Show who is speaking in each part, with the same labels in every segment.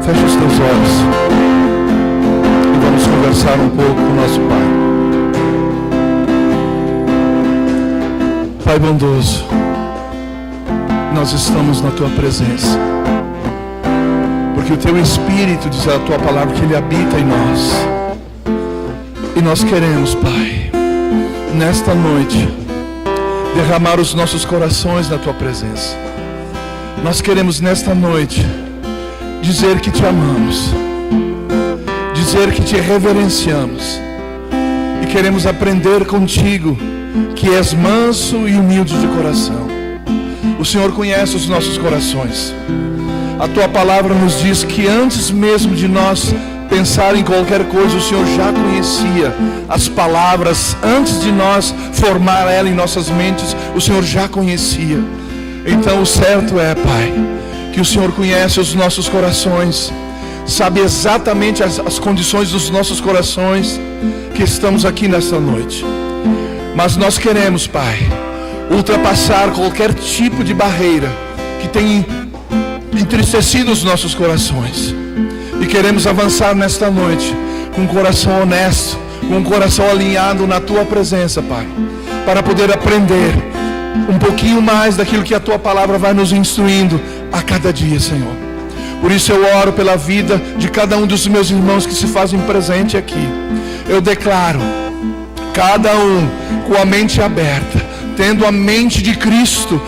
Speaker 1: Feche os teus olhos e vamos conversar um pouco com o nosso Pai. Pai bondoso, nós estamos na Tua presença, porque o Teu Espírito, diz a Tua palavra, que Ele habita em nós. E nós queremos, Pai, nesta noite, derramar os nossos corações na Tua presença. Nós queremos nesta noite dizer que Te amamos, dizer que Te reverenciamos, e queremos aprender contigo, que és manso e humilde de coração. O Senhor conhece os nossos corações. A Tua palavra nos diz que antes mesmo de nós pensar em qualquer coisa, o Senhor já conhecia as palavras. Antes de nós formar ela em nossas mentes, o Senhor já conhecia. Então o certo é, Pai, que o Senhor conhece os nossos corações, sabe exatamente as condições dos nossos corações, que estamos aqui nesta noite. Mas nós queremos, Pai, ultrapassar qualquer tipo de barreira que tenha entristecido os nossos corações. E queremos avançar nesta noite com um coração honesto, com um coração alinhado na Tua presença, Pai, para poder aprender um pouquinho mais daquilo que a Tua palavra vai nos instruindo a cada dia, Senhor. Por isso eu oro pela vida de cada um dos meus irmãos que se fazem presente aqui. Eu declaro, cada um com a mente aberta, tendo a mente de Cristo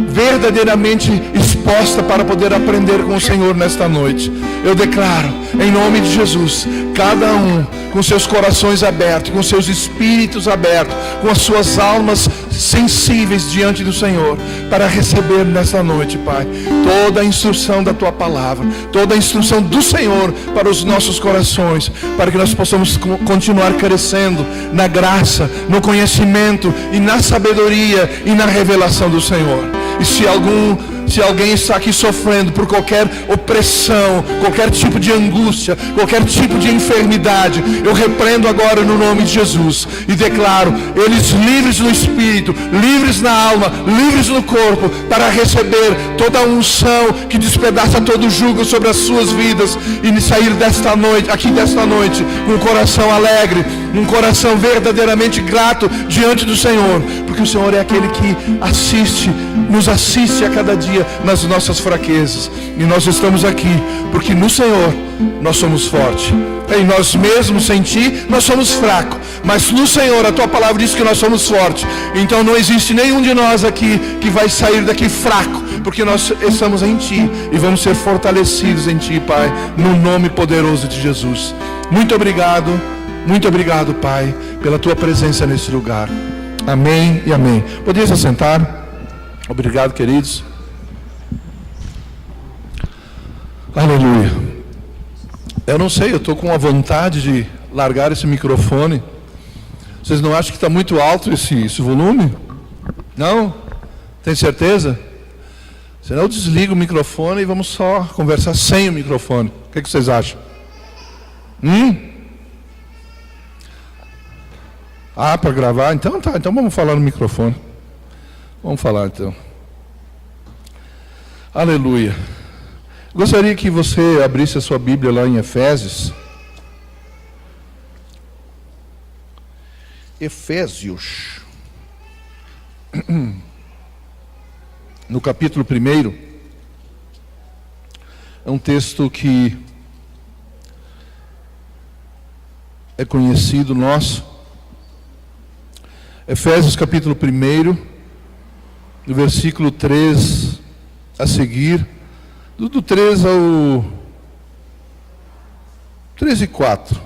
Speaker 1: verdadeiramente exposta para poder aprender com o Senhor nesta noite. Eu declaro, em nome de Jesus, cada um com seus corações abertos, com seus espíritos abertos, com as suas almas sensíveis diante do Senhor, para receber nesta noite, Pai, toda a instrução da Tua palavra, toda a instrução do Senhor para os nossos corações, para que nós possamos continuar crescendo na graça, no conhecimento e na sabedoria e na revelação do Senhor. E se alguém está aqui sofrendo por qualquer opressão, qualquer tipo de angústia, qualquer tipo de enfermidade, eu repreendo agora no nome de Jesus e declaro eles livres no espírito, livres na alma, livres no corpo, para receber toda a unção que despedaça todo o jugo sobre as suas vidas, e sair desta noite, aqui desta noite, com um coração alegre, um coração verdadeiramente grato diante do Senhor, porque o Senhor é aquele que nos assiste a cada dia nas nossas fraquezas. E nós estamos aqui porque no Senhor nós somos fortes. Em nós mesmos, sem Ti, nós somos fracos, mas no Senhor a Tua palavra diz que nós somos fortes. Então não existe nenhum de nós aqui que vai sair daqui fraco, porque nós estamos em Ti e vamos ser fortalecidos em Ti, Pai, no nome poderoso de Jesus. Muito obrigado, Pai, pela Tua presença nesse lugar. Amém e amém. Podeis assentar? Obrigado, queridos. Aleluia. Eu não sei, eu estou com a vontade de largar esse microfone. Vocês não acham que está muito alto esse volume? Não? Tem certeza? Senão eu desligo o microfone e vamos só conversar sem o microfone. O que vocês acham? Para gravar? Então tá, então vamos falar no microfone. Vamos falar então. Aleluia. Gostaria que você abrisse a sua Bíblia lá em Efésios. Efésios. No capítulo 1. É um texto que é conhecido nosso. Efésios capítulo 1, do versículo 3 a seguir, do 3 ao 3 e 4.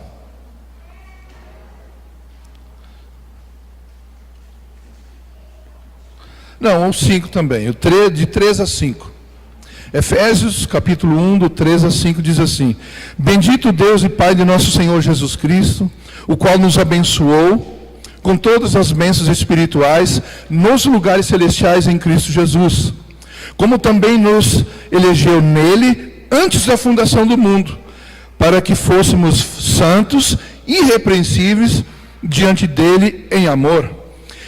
Speaker 1: Não, ao 5 também, de 3 a 5. Efésios capítulo 1, do 3 a 5 diz assim: Bendito Deus e Pai de nosso Senhor Jesus Cristo, o qual nos abençoou com todas as bênçãos espirituais nos lugares celestiais em Cristo Jesus, como também nos elegeu nele antes da fundação do mundo, para que fôssemos santos, irrepreensíveis diante dele em amor,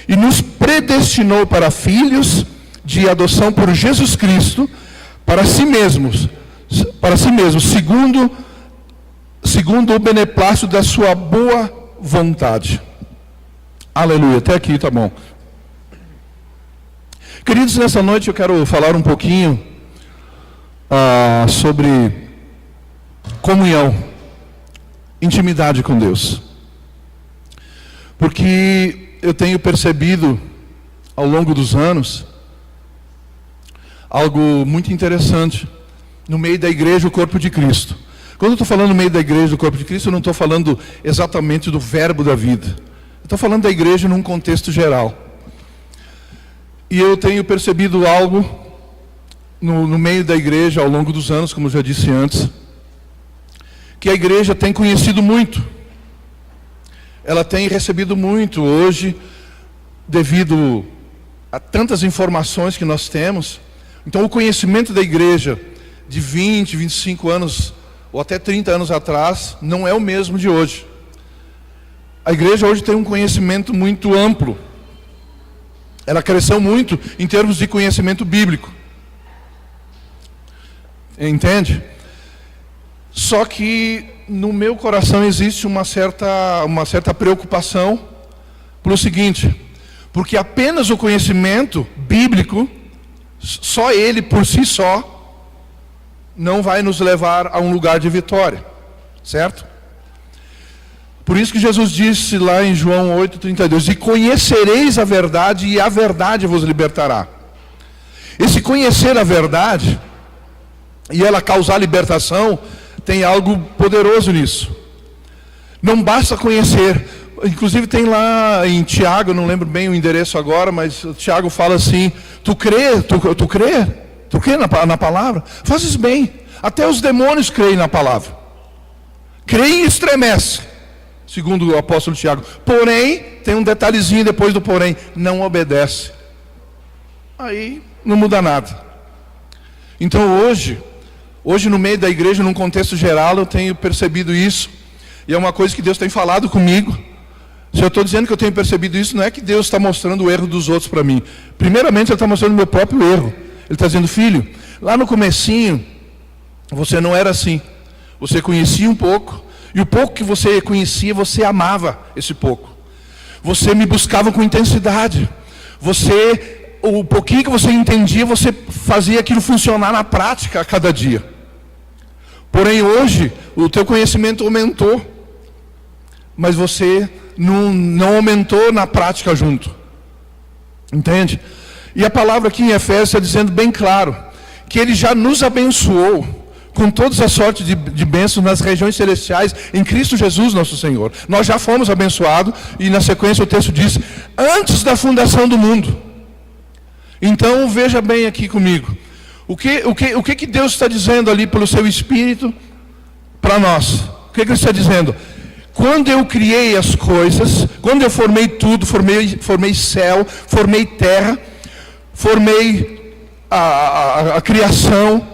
Speaker 1: e nos predestinou para filhos de adoção por Jesus Cristo, para si mesmos, para si mesmo, segundo o beneplácito da sua boa vontade. Aleluia, até aqui tá bom. Queridos, nessa noite eu quero falar um pouquinho sobre comunhão, intimidade com Deus. Porque eu tenho percebido ao longo dos anos algo muito interessante no meio da igreja, o corpo de Cristo. Quando eu estou falando no meio da igreja, do corpo de Cristo, eu não estou falando exatamente do verbo da vida. Eu estou falando da igreja num contexto geral. E eu tenho percebido algo no meio da igreja ao longo dos anos, como eu já disse antes, que a igreja tem conhecido muito. Ela tem recebido muito hoje, devido a tantas informações que nós temos. Então o conhecimento da igreja de 20, 25 anos, ou até 30 anos atrás, não é o mesmo de hoje. A igreja hoje tem um conhecimento muito amplo. Ela cresceu muito em termos de conhecimento bíblico. Entende? Só que no meu coração existe uma certa preocupação pelo seguinte, porque apenas o conhecimento bíblico, só ele por si só, não vai nos levar a um lugar de vitória, certo? Por isso que Jesus disse lá em João 8,32, e conhecereis a verdade, e a verdade vos libertará. Esse conhecer a verdade, e ela causar libertação, tem algo poderoso nisso. Não basta conhecer. Inclusive tem lá em Tiago, não lembro bem o endereço agora, mas Tiago fala assim, tu crê na palavra? Fazes bem. Até os demônios creem na palavra. Creem e estremece, segundo o apóstolo Tiago. Porém, tem um detalhezinho depois do porém, não obedece. Aí não muda nada. Então hoje no meio da igreja, num contexto geral, eu tenho percebido isso. E é uma coisa que Deus tem falado comigo. Se eu estou dizendo que eu tenho percebido isso, não é que Deus está mostrando o erro dos outros para mim. Primeiramente, Ele está mostrando o meu próprio erro. Ele está dizendo, filho, lá no comecinho, você não era assim. Você conhecia um pouco, e o pouco que você conhecia, você amava esse pouco. Você me buscava com intensidade. O pouquinho que você entendia, você fazia aquilo funcionar na prática a cada dia. Porém, hoje, o teu conhecimento aumentou, mas você não aumentou na prática junto. Entende? E a palavra aqui em Efésios está dizendo bem claro, que Ele já nos abençoou com todas as sortes de bênçãos nas regiões celestiais, em Cristo Jesus nosso Senhor. Nós já fomos abençoados, e na sequência o texto diz, antes da fundação do mundo. Então veja bem aqui comigo, o que Deus está dizendo ali pelo seu Espírito para nós? O que Ele está dizendo? Quando eu criei as coisas, quando eu formei tudo, formei céu, formei terra, formei a criação,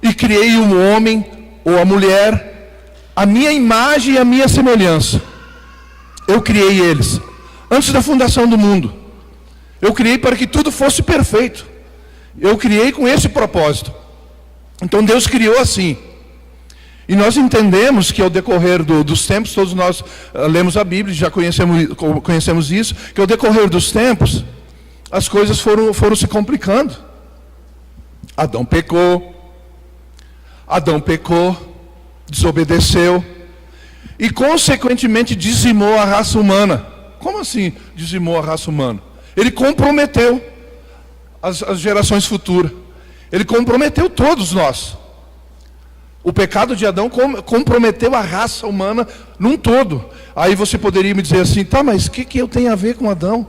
Speaker 1: e criei o homem ou a mulher, a minha imagem e a minha semelhança. Eu criei eles, antes da fundação do mundo. Eu criei para que tudo fosse perfeito. Eu criei com esse propósito. Então Deus criou assim. E nós entendemos que ao decorrer dos tempos, todos nós lemos a Bíblia, já conhecemos isso, que ao decorrer dos tempos, as coisas foram se complicando. Adão pecou, desobedeceu, e consequentemente dizimou a raça humana. Como assim dizimou a raça humana? Ele comprometeu as gerações futuras. Ele comprometeu todos nós. O pecado de Adão comprometeu a raça humana num todo. Aí você poderia me dizer assim, tá, mas o que eu tenho a ver com Adão?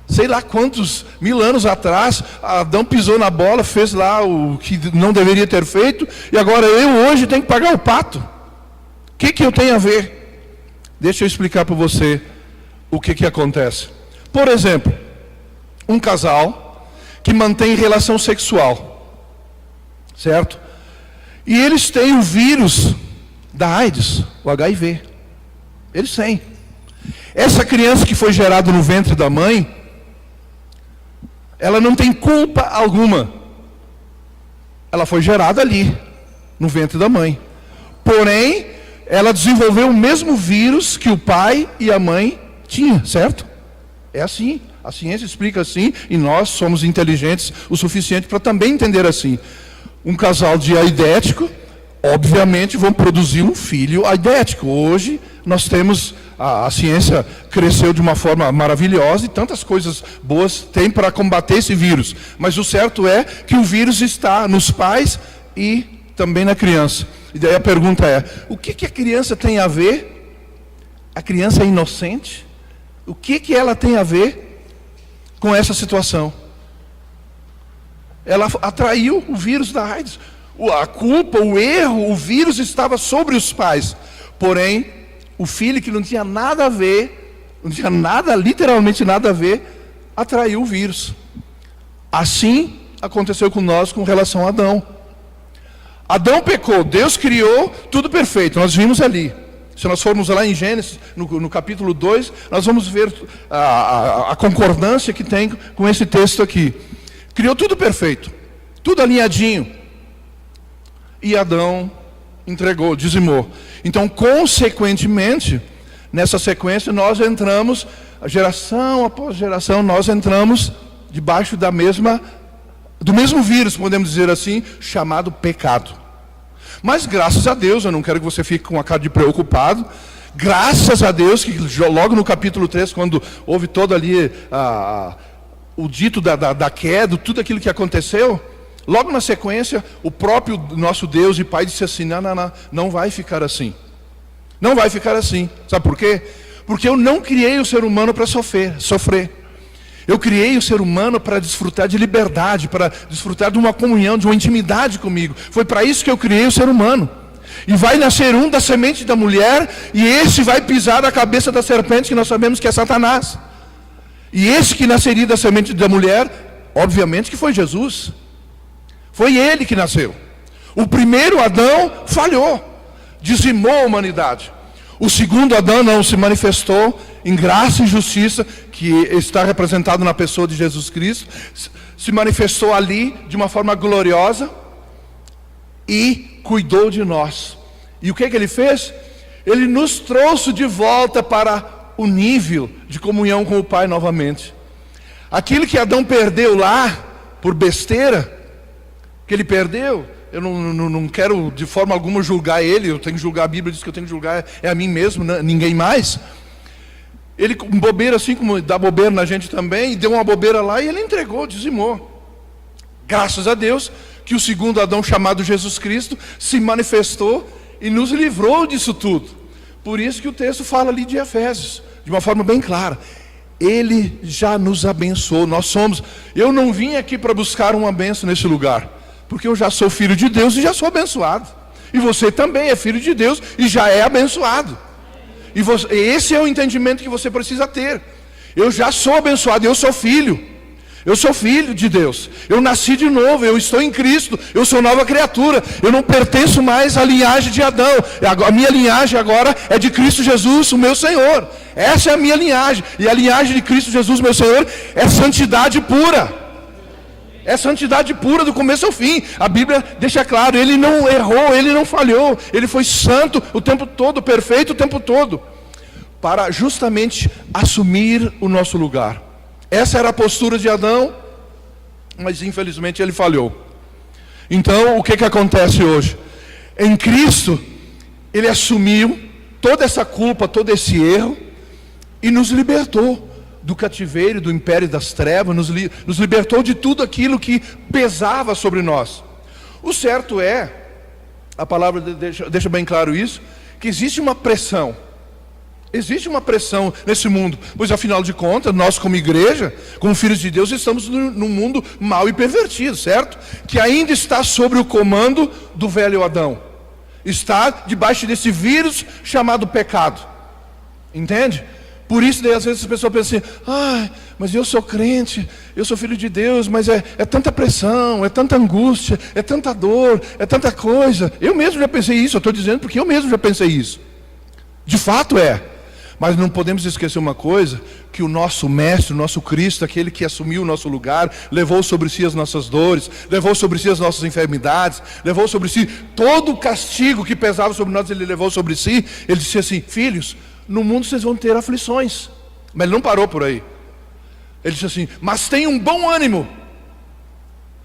Speaker 1: Sei lá quantos mil anos atrás, Adão pisou na bola, fez lá o que não deveria ter feito, e agora eu hoje tenho que pagar o pato. O que eu tenho a ver? Deixa eu explicar para você o que acontece. Por exemplo, um casal que mantém relação sexual, certo? E eles têm o vírus da AIDS, o HIV. Eles têm. Essa criança que foi gerada no ventre da mãe, ela não tem culpa alguma. Ela foi gerada ali. no ventre da mãe. Porém, ela desenvolveu o mesmo vírus que o pai e a mãe tinham, certo? É assim. A ciência explica assim, e nós somos inteligentes o suficiente para também entender assim. Um casal de aidético, obviamente, vão produzir um filho aidético. Hoje, nós temos, a ciência cresceu de uma forma maravilhosa e tantas coisas boas tem para combater esse vírus. Mas o certo é que o vírus está nos pais e também na criança. E daí a pergunta é, o que a criança tem a ver? A criança é inocente? O que ela tem a ver com essa situação? Ela atraiu o vírus da AIDS. A culpa, o erro, o vírus estava sobre os pais. Porém, o filho que não tinha nada a ver, não tinha nada, literalmente nada a ver, atraiu o vírus. Assim aconteceu com nós com relação a Adão. Adão pecou, Deus criou tudo perfeito, nós vimos ali. Se nós formos lá em Gênesis, no capítulo 2, nós vamos ver a concordância que tem com esse texto aqui. Criou tudo perfeito, tudo alinhadinho. E Adão entregou, dizimou. Então, consequentemente, nessa sequência, nós entramos, geração após geração, nós entramos debaixo do mesmo vírus, podemos dizer assim, chamado pecado. Mas graças a Deus, eu não quero que você fique com a cara de preocupado, graças a Deus, que logo no capítulo 3, quando houve todo ali o dito da queda, tudo aquilo que aconteceu, logo na sequência, o próprio nosso Deus e Pai disse assim, não vai ficar assim. Não vai ficar assim. Sabe por quê? Porque eu não criei o ser humano para sofrer. Eu criei o ser humano para desfrutar de liberdade, para desfrutar de uma comunhão, de uma intimidade comigo. Foi para isso que eu criei o ser humano. E vai nascer um da semente da mulher, e esse vai pisar a cabeça da serpente, que nós sabemos que é Satanás. E esse que nasceria da semente da mulher, obviamente que foi Jesus. Foi ele que nasceu. O primeiro Adão falhou, dizimou a humanidade. O segundo Adão não se manifestou em graça e justiça, que está representado na pessoa de Jesus Cristo, se manifestou ali de uma forma gloriosa e cuidou de nós. E o que ele fez? Ele nos trouxe de volta para o nível de comunhão com o Pai novamente. Aquilo que Adão perdeu lá, por besteira, que ele perdeu, eu não quero de forma alguma julgar ele, eu tenho que julgar, a Bíblia diz que eu tenho que julgar é a mim mesmo, ninguém mais. Ele com bobeira, assim como dá bobeira na gente também, deu uma bobeira lá e ele entregou, dizimou. Graças a Deus que o segundo Adão, chamado Jesus Cristo, se manifestou e nos livrou disso tudo. Por isso que o texto fala ali de Efésios, de uma forma bem clara. Ele já nos abençoou, eu não vim aqui para buscar uma bênção nesse lugar, porque eu já sou filho de Deus e já sou abençoado. E você também é filho de Deus e já é abençoado. Esse é o entendimento que você precisa ter. Eu já sou abençoado, eu sou filho de Deus, eu nasci de novo, eu estou em Cristo, eu sou nova criatura, eu não pertenço mais à linhagem de Adão, a minha linhagem agora é de Cristo Jesus, o meu Senhor. Essa é a minha linhagem, e a linhagem de Cristo Jesus, meu Senhor, é santidade pura. É santidade pura do começo ao fim. A Bíblia deixa claro, ele não errou, ele não falhou, ele foi santo o tempo todo, perfeito o tempo todo, para justamente assumir o nosso lugar. Essa era a postura de Adão, mas infelizmente ele falhou. Então o que acontece hoje? Em Cristo, ele assumiu toda essa culpa, todo esse erro, e nos libertou do cativeiro, do império das trevas, nos libertou de tudo aquilo que pesava sobre nós. O certo é, a palavra deixa bem claro isso, que existe uma pressão nesse mundo, pois afinal de contas, nós como igreja, como filhos de Deus, estamos num mundo mau e pervertido, certo? Que ainda está sob o comando do velho Adão, está debaixo desse vírus chamado pecado, entende? Por isso, daí, às vezes as pessoas pensam assim, mas eu sou crente, eu sou filho de Deus, mas é tanta pressão, é tanta angústia, é tanta dor, é tanta coisa. Eu mesmo já pensei isso, eu estou dizendo porque eu mesmo já pensei isso. De fato é. Mas não podemos esquecer uma coisa, que o nosso Mestre, o nosso Cristo, aquele que assumiu o nosso lugar, levou sobre si as nossas dores, levou sobre si as nossas enfermidades, levou sobre si todo o castigo que pesava sobre nós, Ele levou sobre si. Ele disse assim: filhos, no mundo vocês vão ter aflições. Mas Ele não parou por aí. Ele disse assim: mas tenham um bom ânimo,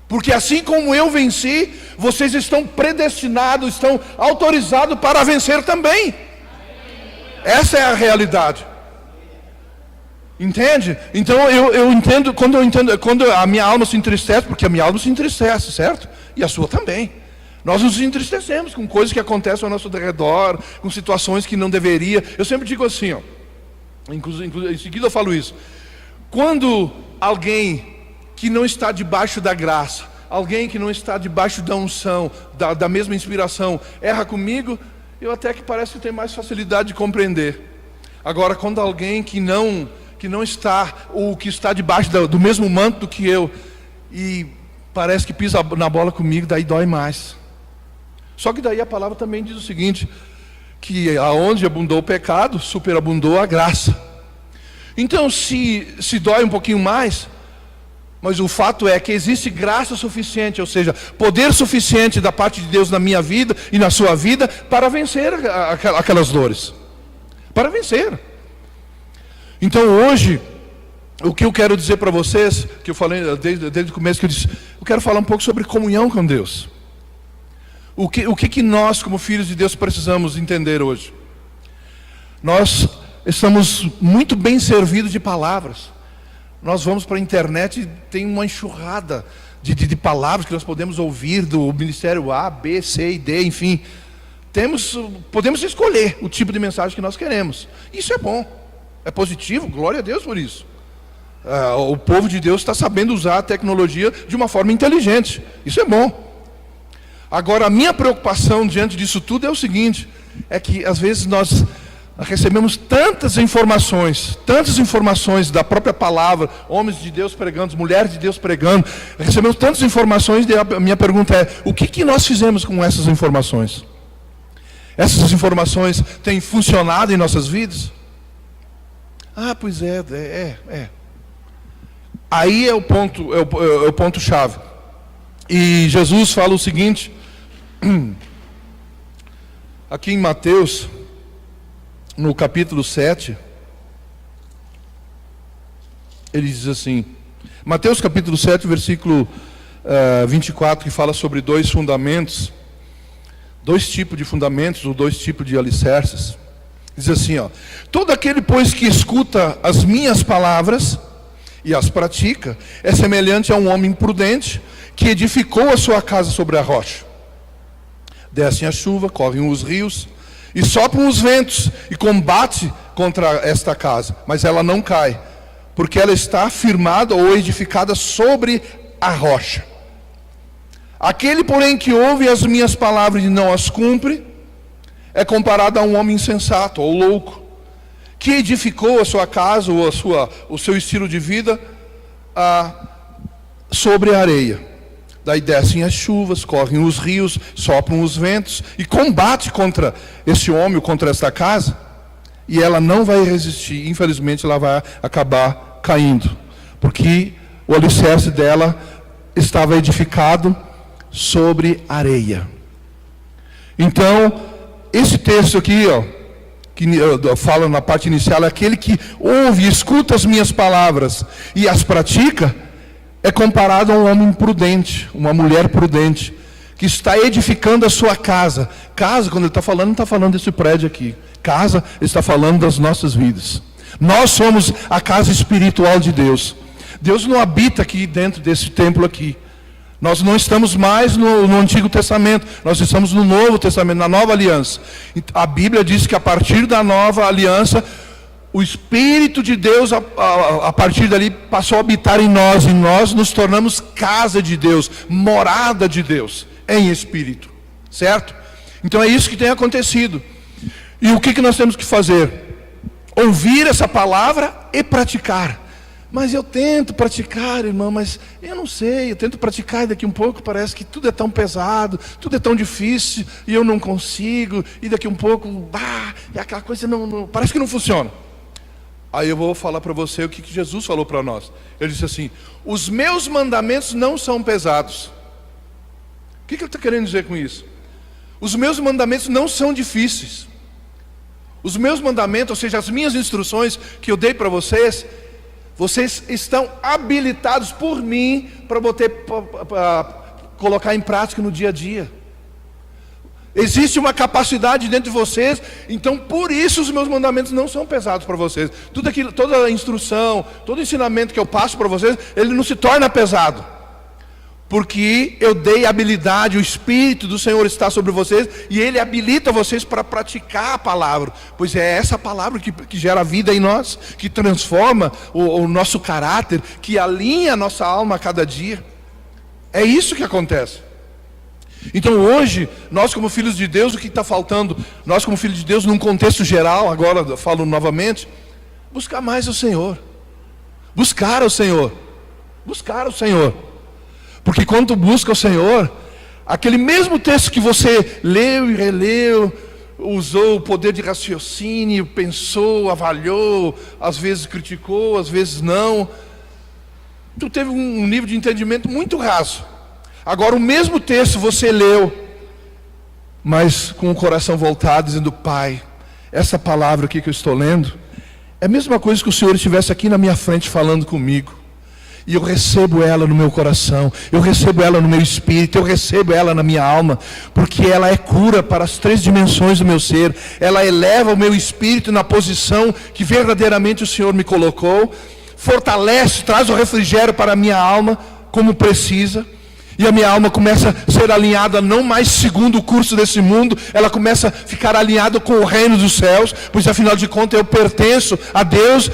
Speaker 1: porque assim como eu venci, vocês estão predestinados, estão autorizados para vencer também. Essa é a realidade. Entende? Então eu entendo, quando a minha alma se entristece, porque a minha alma se entristece, certo? E a sua também. Nós nos entristecemos com coisas que acontecem ao nosso redor, com situações que não deveria. Eu sempre digo assim, ó, inclusive, em seguida eu falo isso. Quando alguém que não está debaixo da graça, alguém que não está debaixo da unção, da mesma inspiração, erra comigo, eu até que parece que tenho mais facilidade de compreender. Agora, quando alguém que não está, ou que está debaixo do mesmo manto do que eu, e parece que pisa na bola comigo, daí dói mais. Só que daí a palavra também diz o seguinte, que aonde abundou o pecado, superabundou a graça. Então, se dói um pouquinho mais, mas o fato é que existe graça suficiente, ou seja, poder suficiente da parte de Deus na minha vida e na sua vida para vencer aquelas dores. Para vencer. Então hoje, o que eu quero dizer para vocês, que eu falei desde o começo, que eu quero falar um pouco sobre comunhão com Deus. O que nós, como filhos de Deus, precisamos entender hoje? Nós estamos muito bem servidos de palavras. Nós vamos para a internet e tem uma enxurrada de palavras que nós podemos ouvir do ministério A, B, C e D, enfim. Podemos escolher o tipo de mensagem que nós queremos. Isso é bom, é positivo, glória a Deus por isso. O povo de Deus está sabendo usar a tecnologia de uma forma inteligente. Isso é bom. Agora, a minha preocupação diante disso tudo é o seguinte, é que às vezes nós recebemos tantas informações da própria palavra, homens de Deus pregando, mulheres de Deus pregando, recebemos tantas informações, e a minha pergunta é, o que nós fizemos com essas informações? Essas informações têm funcionado em nossas vidas? Ah, pois é. Aí é o ponto chave. E Jesus fala o seguinte, aqui em Mateus, no capítulo 7, ele diz assim, Mateus capítulo 7, versículo 24, que fala sobre dois fundamentos, dois tipos de fundamentos, ou dois tipos de alicerces. Diz assim, ó, todo aquele, pois, que escuta as minhas palavras e as pratica, é semelhante a um homem prudente, que edificou a sua casa sobre a rocha. Descem a chuva, correm os rios, e sopram os ventos, e combate contra esta casa, mas ela não cai, porque ela está firmada ou edificada sobre a rocha. Aquele, porém, que ouve as minhas palavras e não as cumpre, é comparado a um homem insensato ou louco, que edificou a sua casa ou o seu estilo de vida sobre a areia. Daí descem as chuvas, correm os rios, sopram os ventos, e combate contra esse homem, ou contra esta casa, e ela não vai resistir. Infelizmente ela vai acabar caindo, porque o alicerce dela estava edificado sobre areia. Então, esse texto aqui, ó, que fala na parte inicial, é aquele que ouve e escuta as minhas palavras e as pratica, é comparado a um homem prudente, uma mulher prudente, que está edificando a sua casa. Casa, quando ele está falando, não está falando desse prédio aqui. Casa, ele está falando das nossas vidas. Nós somos a casa espiritual de Deus. Deus não habita aqui dentro desse templo aqui. Nós não estamos mais no Antigo Testamento, nós estamos no Novo Testamento, na Nova Aliança. A Bíblia diz que a partir da Nova Aliança, o Espírito de Deus, a partir dali, passou a habitar em nós, e nós nos tornamos casa de Deus, morada de Deus, em Espírito, certo? Então é isso que tem acontecido. E o que nós temos que fazer? Ouvir essa palavra e praticar. Mas eu tento praticar, irmão, mas eu não sei, eu tento praticar e daqui um pouco parece que tudo é tão pesado, tudo é tão difícil e eu não consigo, e daqui um pouco, é aquela coisa parece que não funciona. Aí eu vou falar para você o que Jesus falou para nós. Ele disse assim: os meus mandamentos não são pesados. O que ele está querendo dizer com isso? Os meus mandamentos não são difíceis. Os meus mandamentos, ou seja, as minhas instruções que eu dei para vocês, vocês estão habilitados por mim para colocar em prática no dia a dia. Existe uma capacidade dentro de vocês, então por isso os meus mandamentos não são pesados para vocês. Toda a instrução, todo ensinamento que eu passo para vocês, ele não se torna pesado. Porque eu dei habilidade, o Espírito do Senhor está sobre vocês, e Ele habilita vocês para praticar a palavra. Pois é essa palavra que gera vida em nós, que transforma o nosso caráter, que alinha a nossa alma a cada dia. É isso que acontece. Então hoje, nós como filhos de Deus, o que está faltando? Nós como filhos de Deus, num contexto geral, agora eu falo novamente, buscar mais o Senhor. Buscar o Senhor. Buscar o Senhor. Porque quando tu busca o Senhor, aquele mesmo texto que você leu e releu, usou o poder de raciocínio, pensou, avaliou, às vezes criticou, às vezes não, tu teve um nível de entendimento muito raso. Agora o mesmo texto você leu, mas com o coração voltado, dizendo: Pai, essa palavra aqui que eu estou lendo, é a mesma coisa que o Senhor estivesse aqui na minha frente falando comigo. E eu recebo ela no meu coração, eu recebo ela no meu espírito, eu recebo ela na minha alma, porque ela é cura para as 3 dimensões do meu ser. Ela eleva o meu espírito na posição que verdadeiramente o Senhor me colocou, fortalece, traz o refrigério para a minha alma, como precisa. E a minha alma começa a ser alinhada não mais segundo o curso desse mundo, ela começa a ficar alinhada com o reino dos céus, pois afinal de contas eu pertenço a Deus,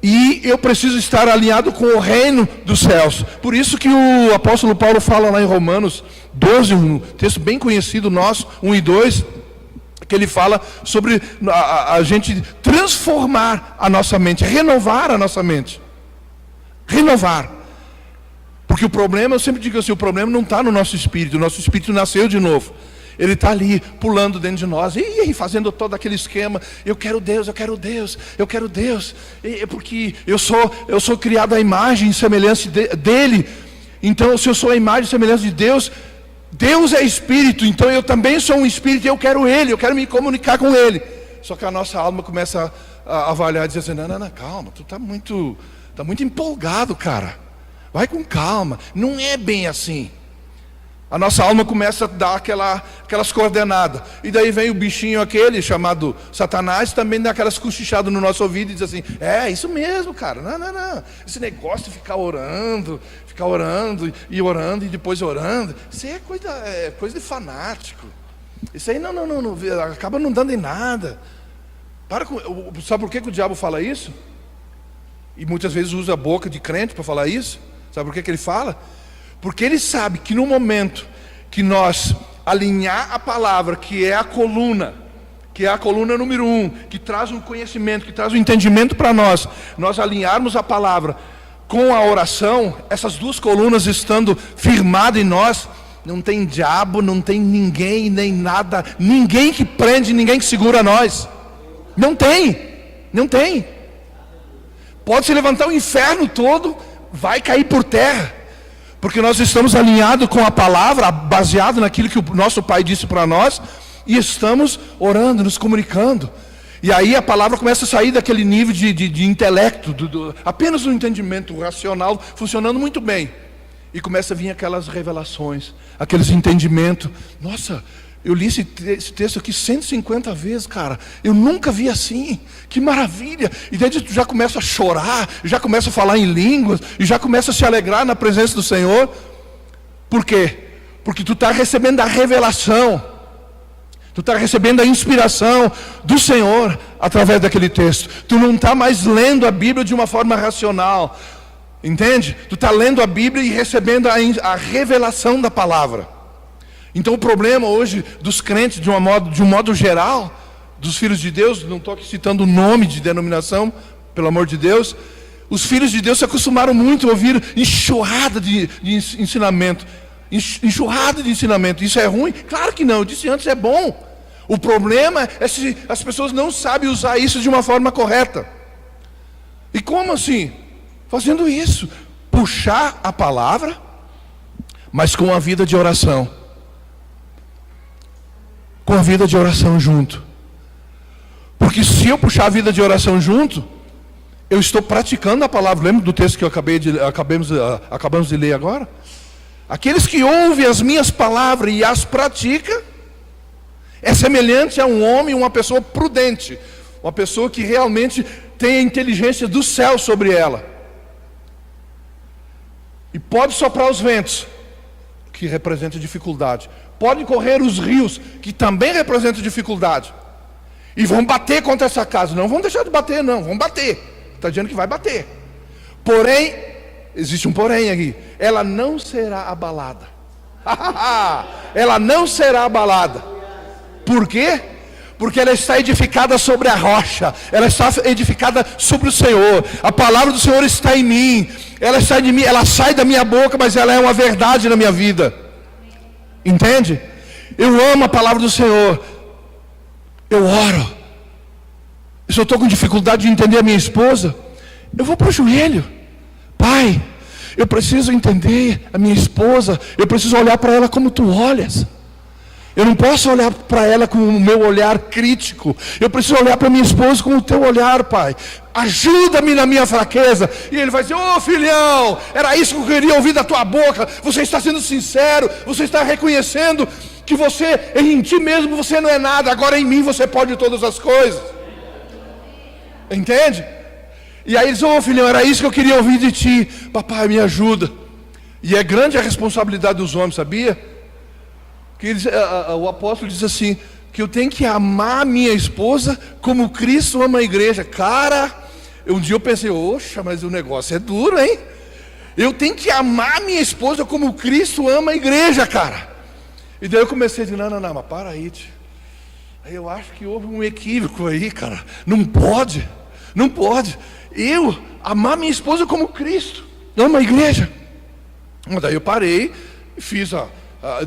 Speaker 1: e eu preciso estar alinhado com o reino dos céus. Por isso que o apóstolo Paulo fala lá em Romanos 12, um texto bem conhecido nosso, 1 e 2, que ele fala sobre a gente transformar a nossa mente, renovar a nossa mente. Renovar. Porque o problema, eu sempre digo assim, o problema não está no nosso espírito. O nosso espírito nasceu de novo. Ele está ali, pulando dentro de nós, e fazendo todo aquele esquema: eu quero Deus, eu quero Deus, eu quero Deus, porque eu sou criado à imagem e semelhança dEle. Então, se eu sou a imagem e semelhança de Deus, Deus é Espírito, então eu também sou um Espírito, e eu quero Ele, eu quero me comunicar com Ele. Só que a nossa alma começa a avaliar e dizer assim: não, calma, tu está muito empolgado, cara, vai com calma, não é bem assim. A nossa alma começa a dar aquelas coordenadas. E daí vem o bichinho aquele, chamado Satanás, também dá aquelas cochichadas no nosso ouvido e diz assim: é, isso mesmo, cara, não. Esse negócio de ficar orando e orando e depois orando, isso aí é coisa de fanático. Isso aí não, acaba não dando em nada. Sabe por que o diabo fala isso? E muitas vezes usa a boca de crente para falar isso. Sabe por que ele fala? Porque ele sabe que no momento que nós alinhar a palavra, que é a coluna número 1, que traz um conhecimento, que traz um entendimento para nós alinharmos a palavra com a oração, essas 2 colunas estando firmadas em nós, não tem diabo, não tem ninguém, nem nada, ninguém que prende, ninguém que segura nós. Não tem. Pode se levantar o inferno todo, vai cair por terra. Porque nós estamos alinhados com a palavra, baseado naquilo que o nosso Pai disse para nós, e estamos orando, nos comunicando. E aí a palavra começa a sair daquele nível de intelecto, apenas um entendimento racional, funcionando muito bem. E começa a vir aquelas revelações, aqueles entendimentos. Nossa, eu li esse texto aqui 150 vezes, cara. Eu nunca vi assim. Que maravilha. E daí tu já começa a chorar, já começa a falar em línguas, e já começa a se alegrar na presença do Senhor. Por quê? Porque tu está recebendo a revelação. Tu está recebendo a inspiração do Senhor através daquele texto. Tu não está mais lendo a Bíblia de uma forma racional. Entende? Tu está lendo a Bíblia e recebendo a revelação da palavra. Então o problema hoje dos crentes, de um modo geral, dos filhos de Deus, não estou aqui citando o nome de denominação, pelo amor de Deus, Os filhos de Deus se acostumaram muito a ouvir enxurrada de ensinamento. Enxurrada de ensinamento. Isso é ruim? Claro que não. Eu disse antes, é bom. O problema é se as pessoas não sabem usar isso de uma forma correta. E como assim? Fazendo isso. Puxar a palavra, mas com a vida de oração. Com a vida de oração junto. Porque se eu puxar a vida de oração junto, eu estou praticando a palavra. Lembra do texto que acabamos de ler agora? Aqueles que ouvem as minhas palavras e as praticam, é semelhante a um homem, uma pessoa prudente. Uma pessoa que realmente tem a inteligência do céu sobre ela. E pode soprar os ventos, que representa dificuldade. Pode correr os rios, que também representam dificuldade. E vão bater contra essa casa. Não vão deixar de bater, não. Vão bater. Está dizendo que vai bater. Porém, existe um porém aqui. Ela não será abalada. Ela não será abalada. Por quê? Porque ela está edificada sobre a rocha. Ela está edificada sobre o Senhor. A palavra do Senhor está em mim. Ela está em mim. Ela sai da minha boca, mas ela é uma verdade na minha vida. Entende? Eu amo a palavra do Senhor. Eu oro. Se eu estou com dificuldade de entender a minha esposa, eu vou para o joelho. Pai, eu preciso entender a minha esposa. Eu preciso olhar para ela como tu olhas. Eu não posso olhar para ela com o meu olhar crítico. Eu preciso olhar para minha esposa com o teu olhar, Pai. Ajuda-me na minha fraqueza. E ele vai dizer, ô filhão, era isso que eu queria ouvir da tua boca. Você está sendo sincero. Você está reconhecendo que você, em ti mesmo, você não é nada. Agora em mim você pode todas as coisas. Entende? E aí ele diz, ô filhão, era isso que eu queria ouvir de ti. Papai, me ajuda. E é grande a responsabilidade dos homens, sabia? Que eles, o apóstolo diz assim, que eu tenho que amar a minha esposa como Cristo ama a igreja. Cara, um dia eu pensei, oxa, mas o negócio é duro, hein? Eu tenho que amar a minha esposa como Cristo ama a igreja, cara. E daí eu comecei a dizer, não, mas para aí, tio. Aí eu acho que houve um equívoco aí, cara. Não pode. Eu amar minha esposa como Cristo ama a igreja. Mas daí eu parei e fiz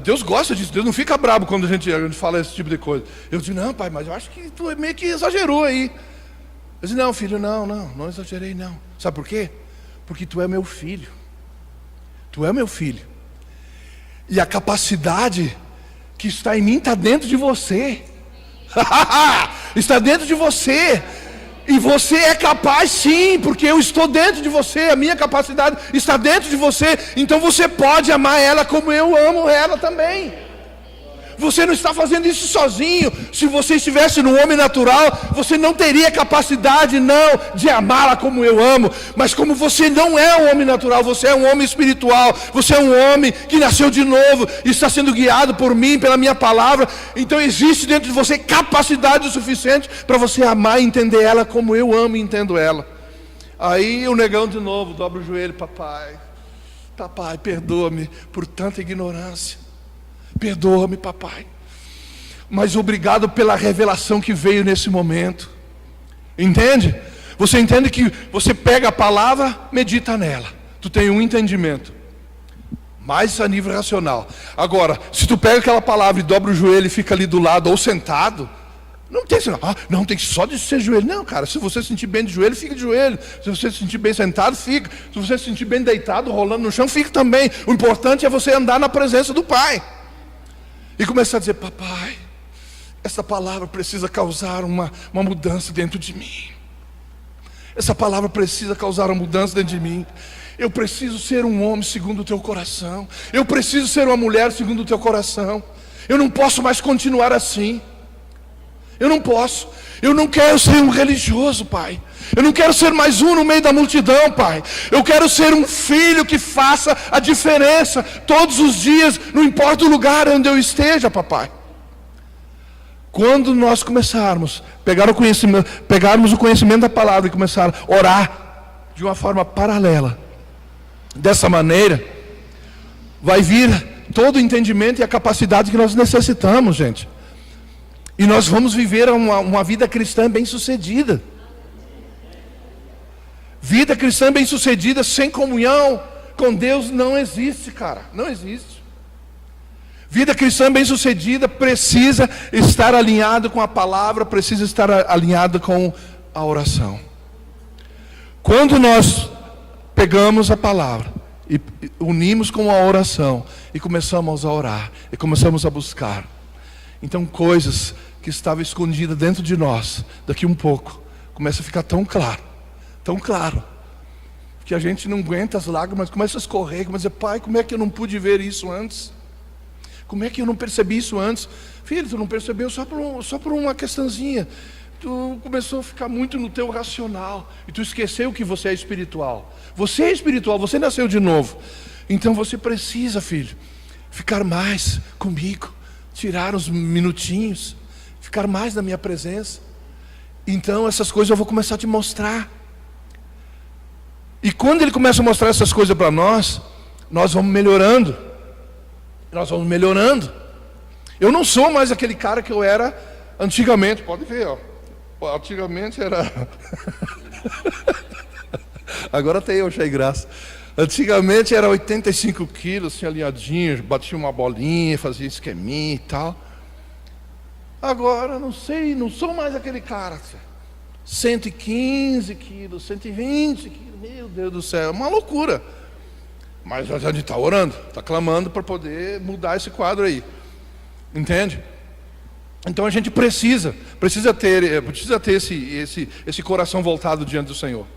Speaker 1: Deus gosta disso. Deus não fica bravo quando a gente fala esse tipo de coisa. Eu disse, não pai, mas eu acho que tu meio que exagerou aí. Eu disse, não filho, não exagerei não. Sabe por quê? Porque tu é meu filho. Tu é meu filho. E a capacidade que está em mim está dentro de você. Está dentro de você. E você é capaz sim, porque eu estou dentro de você. A minha capacidade está dentro de você. Então você pode amar ela como eu amo ela também. Você não está fazendo isso sozinho. Se você estivesse no homem natural, você não teria capacidade não de amá-la como eu amo. Mas como você não é um homem natural, você é um homem espiritual. Você é um homem que nasceu de novo e está sendo guiado por mim, pela minha palavra. Então existe dentro de você capacidade o suficiente para você amar e entender ela como eu amo e entendo ela. Aí o negão de novo dobra o joelho, papai, perdoa-me por tanta ignorância. Perdoa-me, papai. Mas obrigado pela revelação que veio nesse momento. Entende? Você entende que você pega a palavra, medita nela. Tu tem um entendimento. Mais a nível racional. Agora, se tu pega aquela palavra e dobra o joelho e fica ali do lado ou sentado, não tem assim, não tem que só de ser joelho. Não, cara, se você se sentir bem de joelho, fica de joelho. Se você se sentir bem sentado, fica. Se você se sentir bem deitado, rolando no chão, fica também. O importante é você andar na presença do Pai. E começar a dizer, papai, essa palavra precisa causar uma mudança dentro de mim. Essa palavra precisa causar uma mudança dentro de mim. Eu preciso ser um homem segundo o teu coração. Eu preciso ser uma mulher segundo o teu coração. Eu não posso mais continuar assim. Eu não posso. Eu não quero ser um religioso, pai. Eu não quero ser mais um no meio da multidão, pai. Eu quero ser um filho que faça a diferença todos os dias, não importa o lugar onde eu esteja, papai. Quando nós começarmos pegarmos o conhecimento da palavra e começar a orar de uma forma paralela, dessa maneira, vai vir todo o entendimento e a capacidade que nós necessitamos, gente. E nós vamos viver uma vida cristã bem sucedida. Vida cristã bem-sucedida sem comunhão com Deus não existe, cara. Não existe. Vida cristã bem-sucedida precisa estar alinhado com a palavra, precisa estar alinhado com a oração. Quando nós pegamos a palavra e unimos com a oração e começamos a orar e começamos a buscar, então coisas que estavam escondidas dentro de nós, daqui um pouco, começa a ficar tão claro, que a gente não aguenta as lágrimas, começa a escorrer, começa a dizer, pai, como é que eu não pude ver isso antes? Como é que eu não percebi isso antes? Filho, tu não percebeu só por uma questãozinha. Tu começou a ficar muito no teu racional e tu esqueceu que você é espiritual. Você é espiritual, você nasceu de novo. Então você precisa, filho, ficar mais comigo, tirar uns minutinhos, ficar mais na minha presença. Então essas coisas eu vou começar a te mostrar. E quando ele começa a mostrar essas coisas para nós, nós vamos melhorando. Nós vamos melhorando. Eu não sou mais aquele cara que eu era antigamente. Pode ver, ó. Antigamente era... Agora até eu achei graça. Antigamente era 85 quilos, assim, alinhadinho, batia uma bolinha, fazia esqueminha e tal. Agora, não sei, não sou mais aquele cara. 115 quilos, 120 quilos, meu Deus do céu, é uma loucura. Mas a gente está orando, está clamando para poder mudar esse quadro aí. Entende? Então a gente precisa ter esse coração voltado diante do Senhor.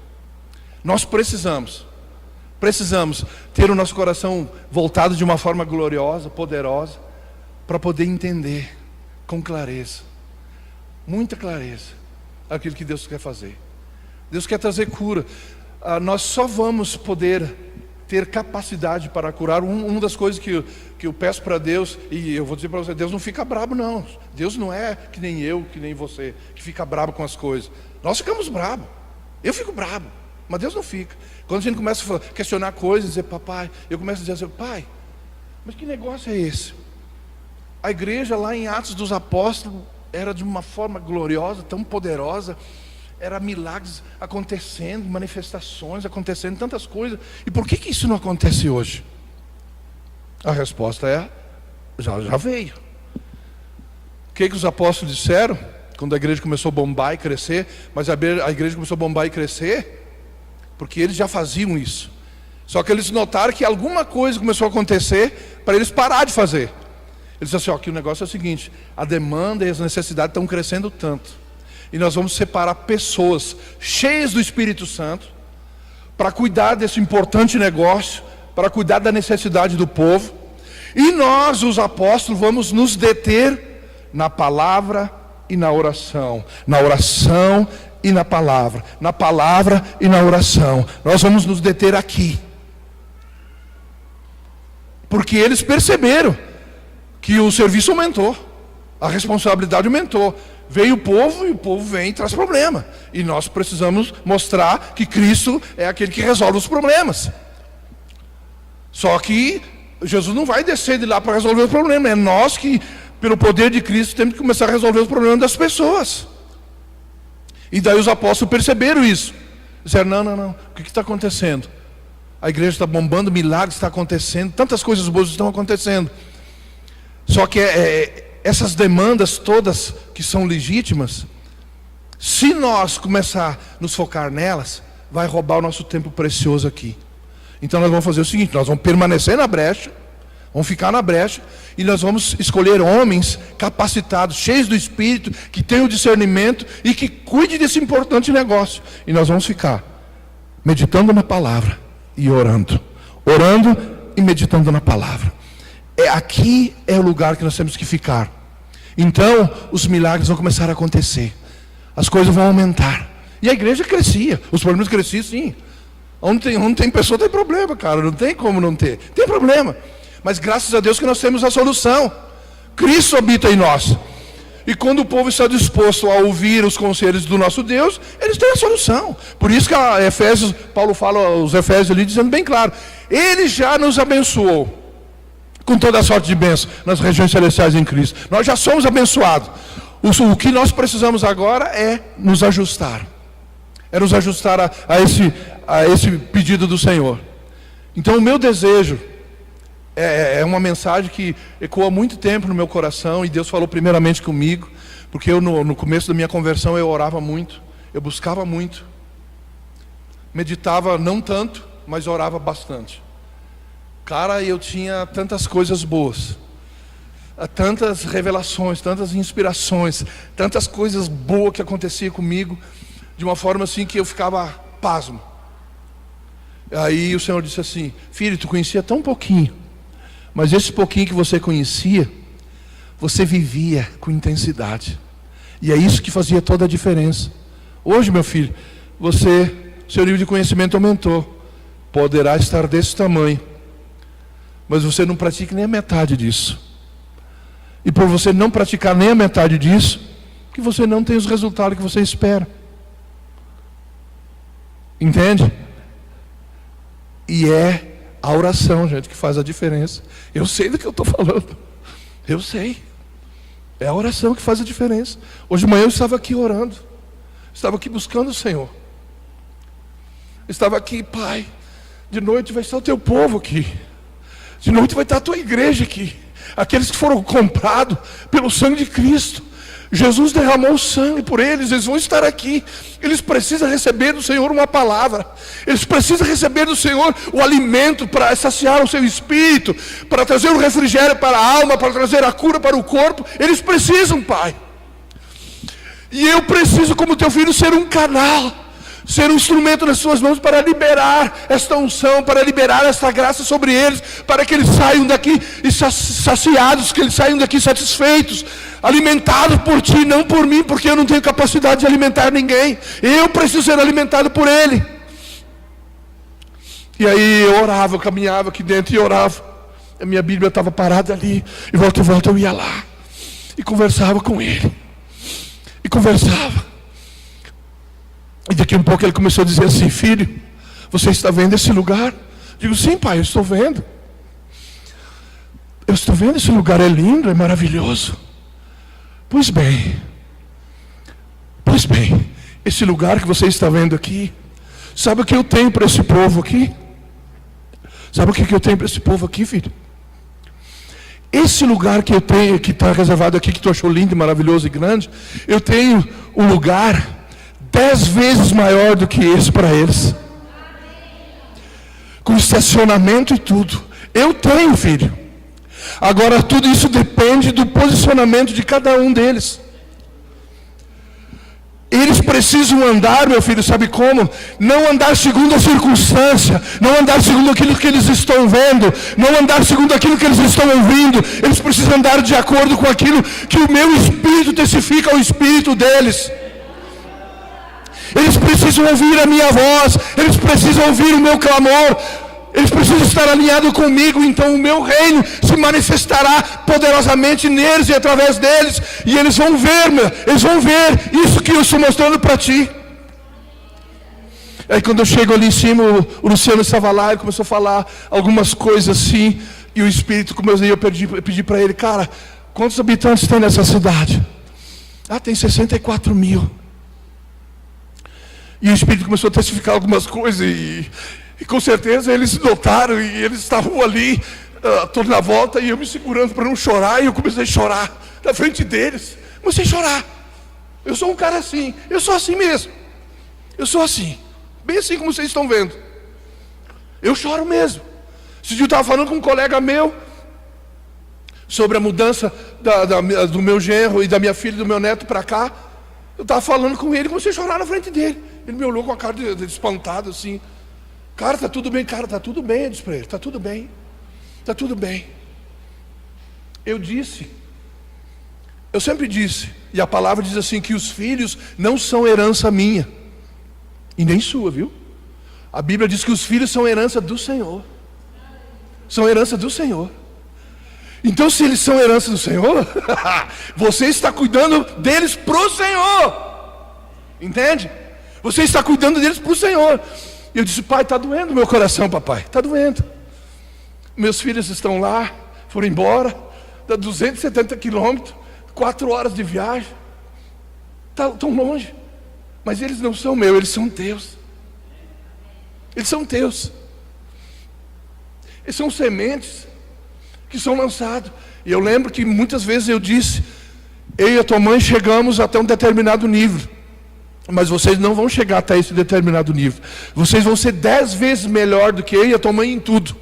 Speaker 1: Nós precisamos ter o nosso coração voltado de uma forma gloriosa, poderosa, para poder entender com clareza, muita clareza, aquilo que Deus quer fazer. Deus quer trazer cura. Nós só vamos poder ter capacidade para curar. Uma das coisas que eu peço para Deus, e eu vou dizer para você, Deus não fica bravo não. Deus não é que nem eu, que nem você, que fica bravo com as coisas. Nós ficamos bravos. Eu fico bravo, mas Deus não fica. Quando a gente começa a questionar coisas, dizer, papai, eu começo a dizer assim, pai, mas que negócio é esse? A igreja lá em Atos dos Apóstolos era de uma forma gloriosa, tão poderosa, era milagres acontecendo, manifestações acontecendo, tantas coisas. E por que isso não acontece hoje? A resposta é, já veio. O que os apóstolos disseram? Quando a igreja começou a bombar e crescer, mas a igreja começou a bombar e crescer, porque eles já faziam isso. Só que eles notaram que alguma coisa começou a acontecer para eles parar de fazer. Eles disseram assim, ó, que o negócio é o seguinte, a demanda e as necessidades estão crescendo tanto. E nós vamos separar pessoas cheias do Espírito Santo para cuidar desse importante negócio, para cuidar da necessidade do povo. E nós, os apóstolos, vamos nos deter na palavra e na oração. Na oração e na palavra. Na palavra e na oração. Nós vamos nos deter aqui. Porque eles perceberam que o serviço aumentou, a responsabilidade aumentou. Veio o povo e o povo vem e traz problema. E nós precisamos mostrar que Cristo é aquele que resolve os problemas. Só que Jesus não vai descer de lá para resolver os problemas. É nós que, pelo poder de Cristo, temos que começar a resolver os problemas das pessoas. E daí os apóstolos perceberam isso. Disseram, não, o que está acontecendo? A igreja está bombando, milagres estão acontecendo, tantas coisas boas estão acontecendo. Só que essas demandas todas que são legítimas, se nós começar a nos focar nelas, vai roubar o nosso tempo precioso aqui. Então nós vamos fazer o seguinte, nós vamos permanecer na brecha, vamos ficar na brecha, e nós vamos escolher homens capacitados, cheios do Espírito, que tenham discernimento e que cuide desse importante negócio. E nós vamos ficar meditando na palavra e orando e meditando na palavra. Aqui é o lugar que nós temos que ficar. Então os milagres vão começar a acontecer, as coisas vão aumentar. E a igreja crescia, os problemas cresciam sim. Onde tem pessoa tem problema, cara, não tem como não ter. Tem problema, mas graças a Deus que nós temos a solução. Cristo habita em nós. E quando o povo está disposto a ouvir os conselhos do nosso Deus, eles têm a solução. Por isso que Paulo fala aos Efésios ali, dizendo bem claro, Ele já nos abençoou com toda a sorte de bênção nas regiões celestiais em Cristo. Nós já somos abençoados. O que nós precisamos agora é nos ajustar. É nos ajustar a esse pedido do Senhor. Então o meu desejo é uma mensagem que ecoa há muito tempo no meu coração, e Deus falou primeiramente comigo, porque eu no começo da minha conversão eu orava muito, eu buscava muito, meditava não tanto, mas orava bastante. Cara, eu tinha tantas coisas boas, tantas revelações, tantas inspirações, tantas coisas boas que aconteciam comigo, de uma forma assim que eu ficava pasmo. Aí o Senhor disse assim: filho, tu conhecia tão pouquinho, mas esse pouquinho que você conhecia, você vivia com intensidade, e é isso que fazia toda a diferença. Hoje, meu filho, seu nível de conhecimento aumentou, poderá estar desse tamanho, mas você não pratica nem a metade disso. E por você não praticar nem a metade disso, que você não tem os resultados que você espera. Entende? E é a oração, gente, que faz a diferença. Eu sei do que eu estou falando. Eu sei. É a oração que faz a diferença. Hoje de manhã eu estava aqui orando. Estava aqui buscando o Senhor. Estava aqui, Pai, de noite vai estar o teu povo aqui. De noite vai estar a tua igreja aqui. Aqueles que foram comprados pelo sangue de Cristo. Jesus derramou sangue por eles, eles vão estar aqui. Eles precisam receber do Senhor uma palavra. Eles precisam receber do Senhor o alimento para saciar o seu espírito, para trazer o refrigério para a alma, para trazer a cura para o corpo. Eles precisam, Pai. E eu preciso, como teu filho, ser um canal, ser um instrumento nas suas mãos para liberar esta unção, para liberar esta graça sobre eles, para que eles saiam daqui saciados, que eles saiam daqui satisfeitos, alimentados por ti, não por mim, porque eu não tenho capacidade de alimentar ninguém. Eu preciso ser alimentado por ele. E aí eu orava, eu caminhava aqui dentro e orava. A minha Bíblia estava parada ali, e volta e volta eu ia lá e conversava com ele. E conversava. E daqui a um pouco ele começou a dizer assim: filho, você está vendo esse lugar? Digo: sim, pai, eu estou vendo. Eu estou vendo, esse lugar é lindo, é maravilhoso. Pois bem, esse lugar que você está vendo aqui, sabe o que eu tenho para esse povo aqui? Sabe o que eu tenho para esse povo aqui, filho? Esse lugar que eu tenho, que está reservado aqui, que tu achou lindo, maravilhoso e grande, eu tenho um lugar 10 vezes maior do que esse para eles, com estacionamento e tudo. Eu tenho, filho. Agora tudo isso depende do posicionamento de cada um deles. Eles precisam andar, meu filho, sabe como? Não andar segundo a circunstância, não andar segundo aquilo que eles estão vendo, não andar segundo aquilo que eles estão ouvindo. Eles precisam andar de acordo com aquilo que o meu espírito testifica ao espírito deles. Eles precisam ouvir a minha voz, eles precisam ouvir o meu clamor, eles precisam estar alinhados comigo. Então o meu reino se manifestará poderosamente neles e através deles, e eles vão ver, isso que eu estou mostrando para ti. Aí quando eu chego ali em cima, o Luciano estava lá e começou a falar algumas coisas assim, e o Espírito começou, eu pedi para ele: cara, quantos habitantes tem nessa cidade? Tem 64 mil. E o Espírito começou a testificar algumas coisas, e com certeza eles notaram, e eles estavam ali, todos na volta, e eu me segurando para não chorar, e eu comecei a chorar na frente deles. Comecei a chorar. Eu sou um cara assim, eu sou assim mesmo. Eu sou assim, bem assim como vocês estão vendo. Eu choro mesmo. Esse dia eu estava falando com um colega meu sobre a mudança do meu genro e da minha filha e do meu neto para cá. Eu estava falando com ele, comecei a chorar na frente dele. Ele me olhou com a cara de espantado assim: cara, tá tudo bem? Cara, tá tudo bem. Eu disse para ele: tá tudo bem, tá tudo bem. Eu sempre disse, e a palavra diz assim, que os filhos não são herança minha e nem sua, viu? A Bíblia diz que os filhos são herança do Senhor. São herança do Senhor. Então, se eles são herança do Senhor, você está cuidando deles para o Senhor. Entende? Você está cuidando deles para o Senhor. E eu disse: pai, está doendo o meu coração, papai. Está doendo. Meus filhos estão lá, foram embora, dá 270 quilômetros, 4 horas de viagem. Estão longe. Mas eles não são meus, eles são teus. Eles são teus. Eles são sementes que são lançados. E eu lembro que muitas vezes eu disse, eu e a tua mãe chegamos até um determinado nível, mas vocês não vão chegar até esse determinado nível. Vocês vão ser 10 vezes melhor do que eu e a tua mãe em tudo.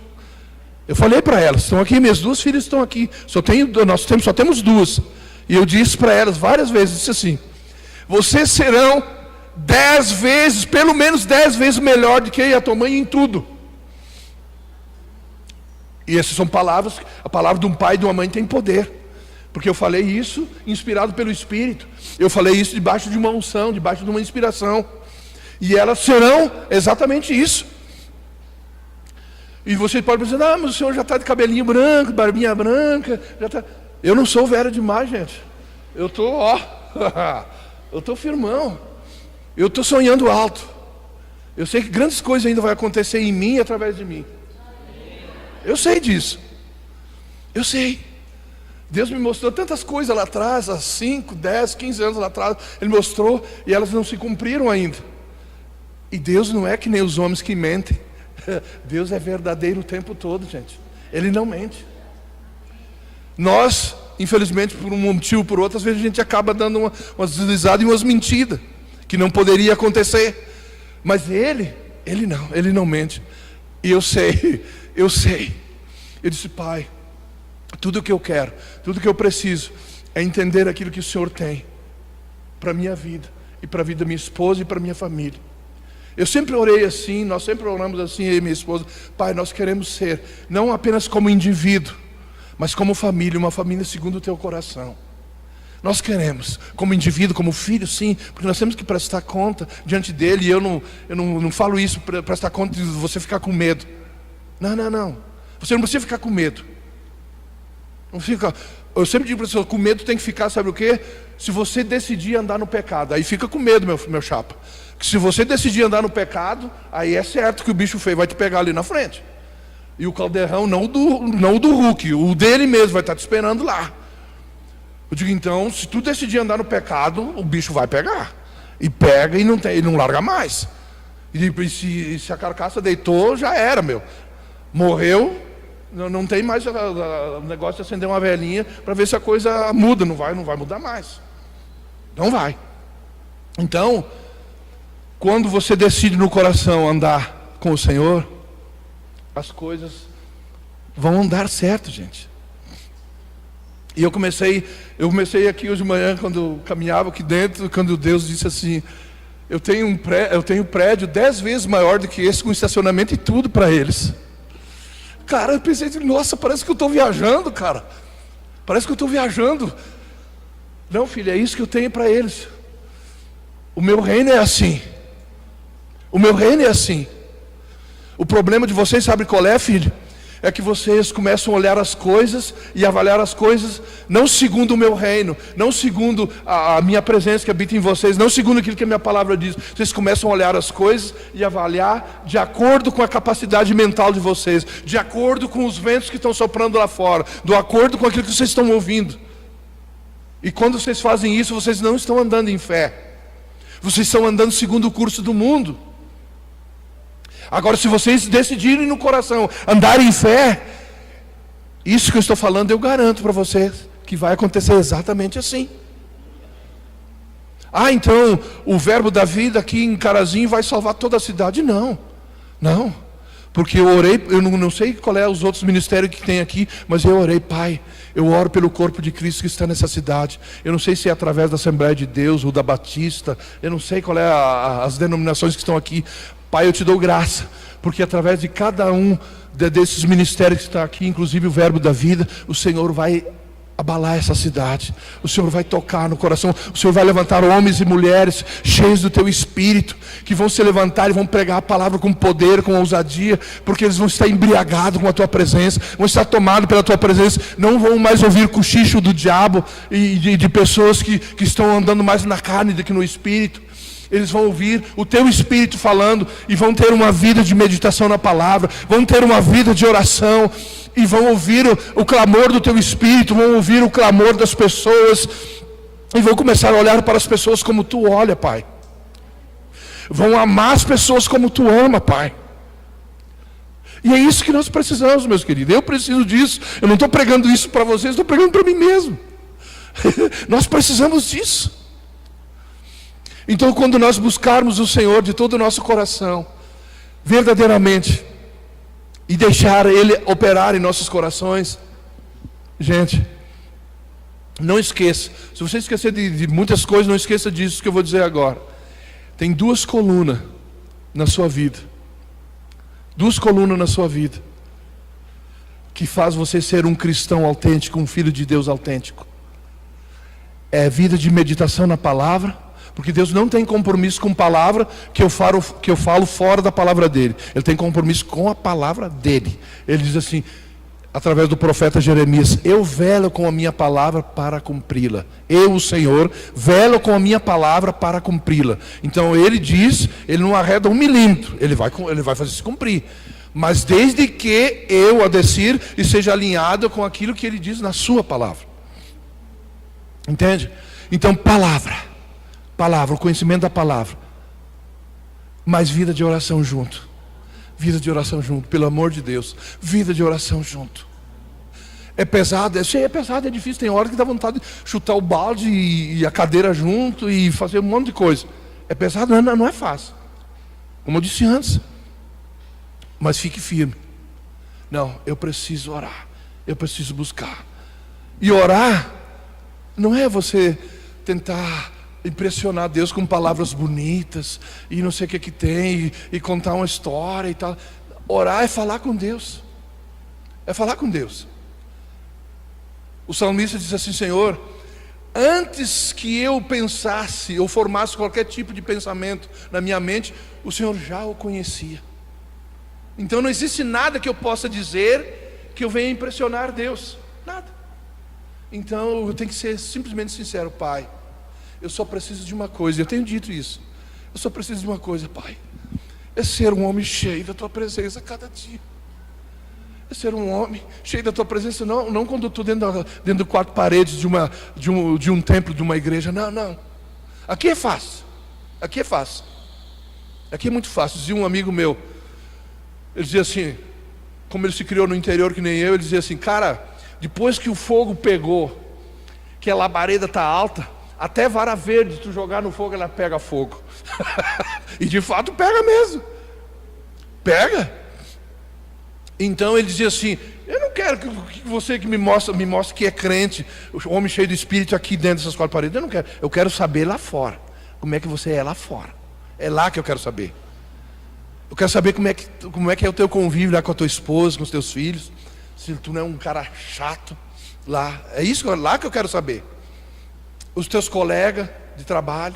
Speaker 1: Eu falei para elas, estão aqui, minhas 2 filhas estão aqui, só temos 2. E eu disse para elas várias vezes, disse assim, vocês serão 10 vezes, pelo menos 10 vezes melhor do que eu e a tua mãe em tudo. E essas são palavras, a palavra de um pai e de uma mãe tem poder. Porque eu falei isso inspirado pelo Espírito. Eu falei isso debaixo de uma unção, debaixo de uma inspiração. E elas serão exatamente isso. E você pode pensar, mas o senhor já está de cabelinho branco, barbinha branca. Já tá... Eu não sou velho demais, gente. Eu estou, eu estou firmão. Eu estou sonhando alto. Eu sei que grandes coisas ainda vão acontecer em mim e através de mim. Eu sei disso. Eu sei. Deus me mostrou tantas coisas lá atrás, há 5, 10, 15 anos lá atrás. Ele mostrou e elas não se cumpriram ainda. E Deus não é que nem os homens que mentem. Deus é verdadeiro o tempo todo, gente. Ele não mente. Nós, infelizmente, por um motivo ou por outro, às vezes a gente acaba dando umas deslizadas e umas mentiras que não poderia acontecer. Mas Ele não mente. E eu sei. Eu disse, Pai, tudo o que eu quero, tudo o que eu preciso é entender aquilo que o Senhor tem para a minha vida e para a vida da minha esposa e para a minha família. Eu sempre orei assim, nós sempre oramos assim, eu e minha esposa. Pai, nós queremos ser, não apenas como indivíduo, mas como família, uma família segundo o teu coração. Nós queremos, como indivíduo, como filho, sim, porque nós temos que prestar conta diante dele. E eu não falo isso para prestar conta de você ficar com medo. Não. Você não precisa ficar com medo. Não fica. Eu sempre digo para as pessoas, com medo tem que ficar, sabe o quê? Se você decidir andar no pecado, aí fica com medo, meu chapa. Que se você decidir andar no pecado, aí é certo que o bicho feio vai te pegar ali na frente. E o caldeirão, não o do Hulk, o dele mesmo vai estar te esperando lá. Eu digo, então, se tu decidir andar no pecado, o bicho vai pegar. E pega e não larga mais. E se a carcaça deitou, já era, meu. Morreu, não tem mais o negócio de acender uma velhinha para ver se a coisa muda. Não vai mudar mais. Não vai. Então, quando você decide no coração andar com o Senhor, as coisas vão andar certo, gente. E eu comecei aqui hoje de manhã, quando caminhava aqui dentro, quando Deus disse assim, eu tenho prédio 10 vezes maior do que esse, com estacionamento e tudo para eles. Cara, eu pensei, nossa, parece que eu estou viajando, cara. Parece que eu estou viajando. Não, filho, é isso que eu tenho para eles. O meu reino é assim. O meu reino é assim. O problema de vocês, sabe qual é, filho? É que vocês começam a olhar as coisas e avaliar as coisas não segundo o meu reino, não segundo a minha presença que habita em vocês, não segundo aquilo que a minha palavra diz. Vocês começam a olhar as coisas e avaliar de acordo com a capacidade mental de vocês, de acordo com os ventos que estão soprando lá fora, de acordo com aquilo que vocês estão ouvindo. E quando vocês fazem isso, vocês não estão andando em fé, vocês estão andando segundo o curso do mundo. Agora, se vocês decidirem no coração andar em fé, isso que eu estou falando, eu garanto para vocês que vai acontecer exatamente assim. Então o verbo da vida aqui em Carazinho vai salvar toda a cidade? Não, porque eu orei, eu não sei qual é os outros ministérios que tem aqui, mas eu orei, Pai, eu oro pelo corpo de Cristo que está nessa cidade. Eu não sei se é através da Assembleia de Deus ou da Batista, eu não sei qual é as denominações que estão aqui. Pai, eu te dou graça, porque através de cada um desses ministérios que está aqui, inclusive o verbo da vida, o Senhor vai abalar essa cidade, o Senhor vai tocar no coração, o Senhor vai levantar homens e mulheres cheios do teu Espírito, que vão se levantar e vão pregar a palavra com poder, com ousadia, porque eles vão estar embriagados com a tua presença, vão estar tomados pela tua presença, não vão mais ouvir cochicho do diabo e de pessoas que estão andando mais na carne do que no Espírito. Eles vão ouvir o teu Espírito falando e vão ter uma vida de meditação na palavra, vão ter uma vida de oração e vão ouvir o clamor do teu Espírito, vão ouvir o clamor das pessoas e vão começar a olhar para as pessoas como tu olha, Pai. Vão amar as pessoas como tu ama, Pai. E é isso que nós precisamos, meus queridos. Eu preciso disso. Eu não estou pregando isso para vocês, estou pregando para mim mesmo. Nós precisamos disso. Então, quando nós buscarmos o Senhor de todo o nosso coração, verdadeiramente, e deixar Ele operar em nossos corações, gente, não esqueça. Se você esquecer de muitas coisas, não esqueça disso que eu vou dizer agora. Tem duas colunas na sua vida. Duas colunas na sua vida que faz você ser um cristão autêntico, um filho de Deus autêntico. É a vida de meditação na palavra, porque Deus não tem compromisso com palavra que eu falo fora da palavra dele. Ele tem compromisso com a palavra dele. Ele diz assim, através do profeta Jeremias: eu velo com a minha palavra para cumpri-la. Eu, o Senhor, velo com a minha palavra para cumpri-la. Então ele diz, ele não arreda 1 milímetro, ele vai fazer se cumprir. Mas desde que eu a descer e seja alinhado com aquilo que ele diz na sua palavra. Entende? Então palavra, o conhecimento da palavra, mas vida de oração junto. Vida de oração junto, pelo amor de Deus. Vida de oração junto. É pesado, é difícil. Tem hora que dá vontade de chutar o balde e a cadeira junto e fazer um monte de coisa. É pesado, não é fácil. Como eu disse antes. Mas fique firme. Não, eu preciso orar. Eu preciso buscar. E orar não é você tentar impressionar Deus com palavras bonitas e não sei o que tem e contar uma história e tal. Orar é falar com Deus. É falar com Deus. O salmista diz assim: Senhor, antes que eu pensasse ou formasse qualquer tipo de pensamento na minha mente, o Senhor já o conhecia. Então não existe nada que eu possa dizer que eu venha impressionar Deus. Nada. Então eu tenho que ser simplesmente sincero: Pai, eu só preciso de uma coisa. Eu tenho dito isso. Eu só preciso de uma coisa, Pai. É ser um homem cheio da Tua presença a cada dia. É ser um homem cheio da Tua presença. Não quando eu estou dentro de 4 paredes de um templo, de uma igreja. Não. Aqui é fácil. Aqui é fácil. Aqui é muito fácil. Dizia um amigo meu. Ele dizia assim, como ele se criou no interior que nem eu, ele dizia assim: cara, depois que o fogo pegou, que a labareda está alta, até vara verde, tu jogar no fogo, ela pega fogo. E de fato pega mesmo. Pega. Então ele dizia assim: eu não quero que você que me mostre que é crente, o homem cheio do Espírito aqui dentro dessas 4 paredes. Eu não quero. Eu quero saber lá fora. Como é que você é lá fora. É lá que eu quero saber. Eu quero saber como é que é o teu convívio lá com a tua esposa, com os teus filhos. Se tu não é um cara chato lá. É isso lá que eu quero saber. Os teus colegas de trabalho.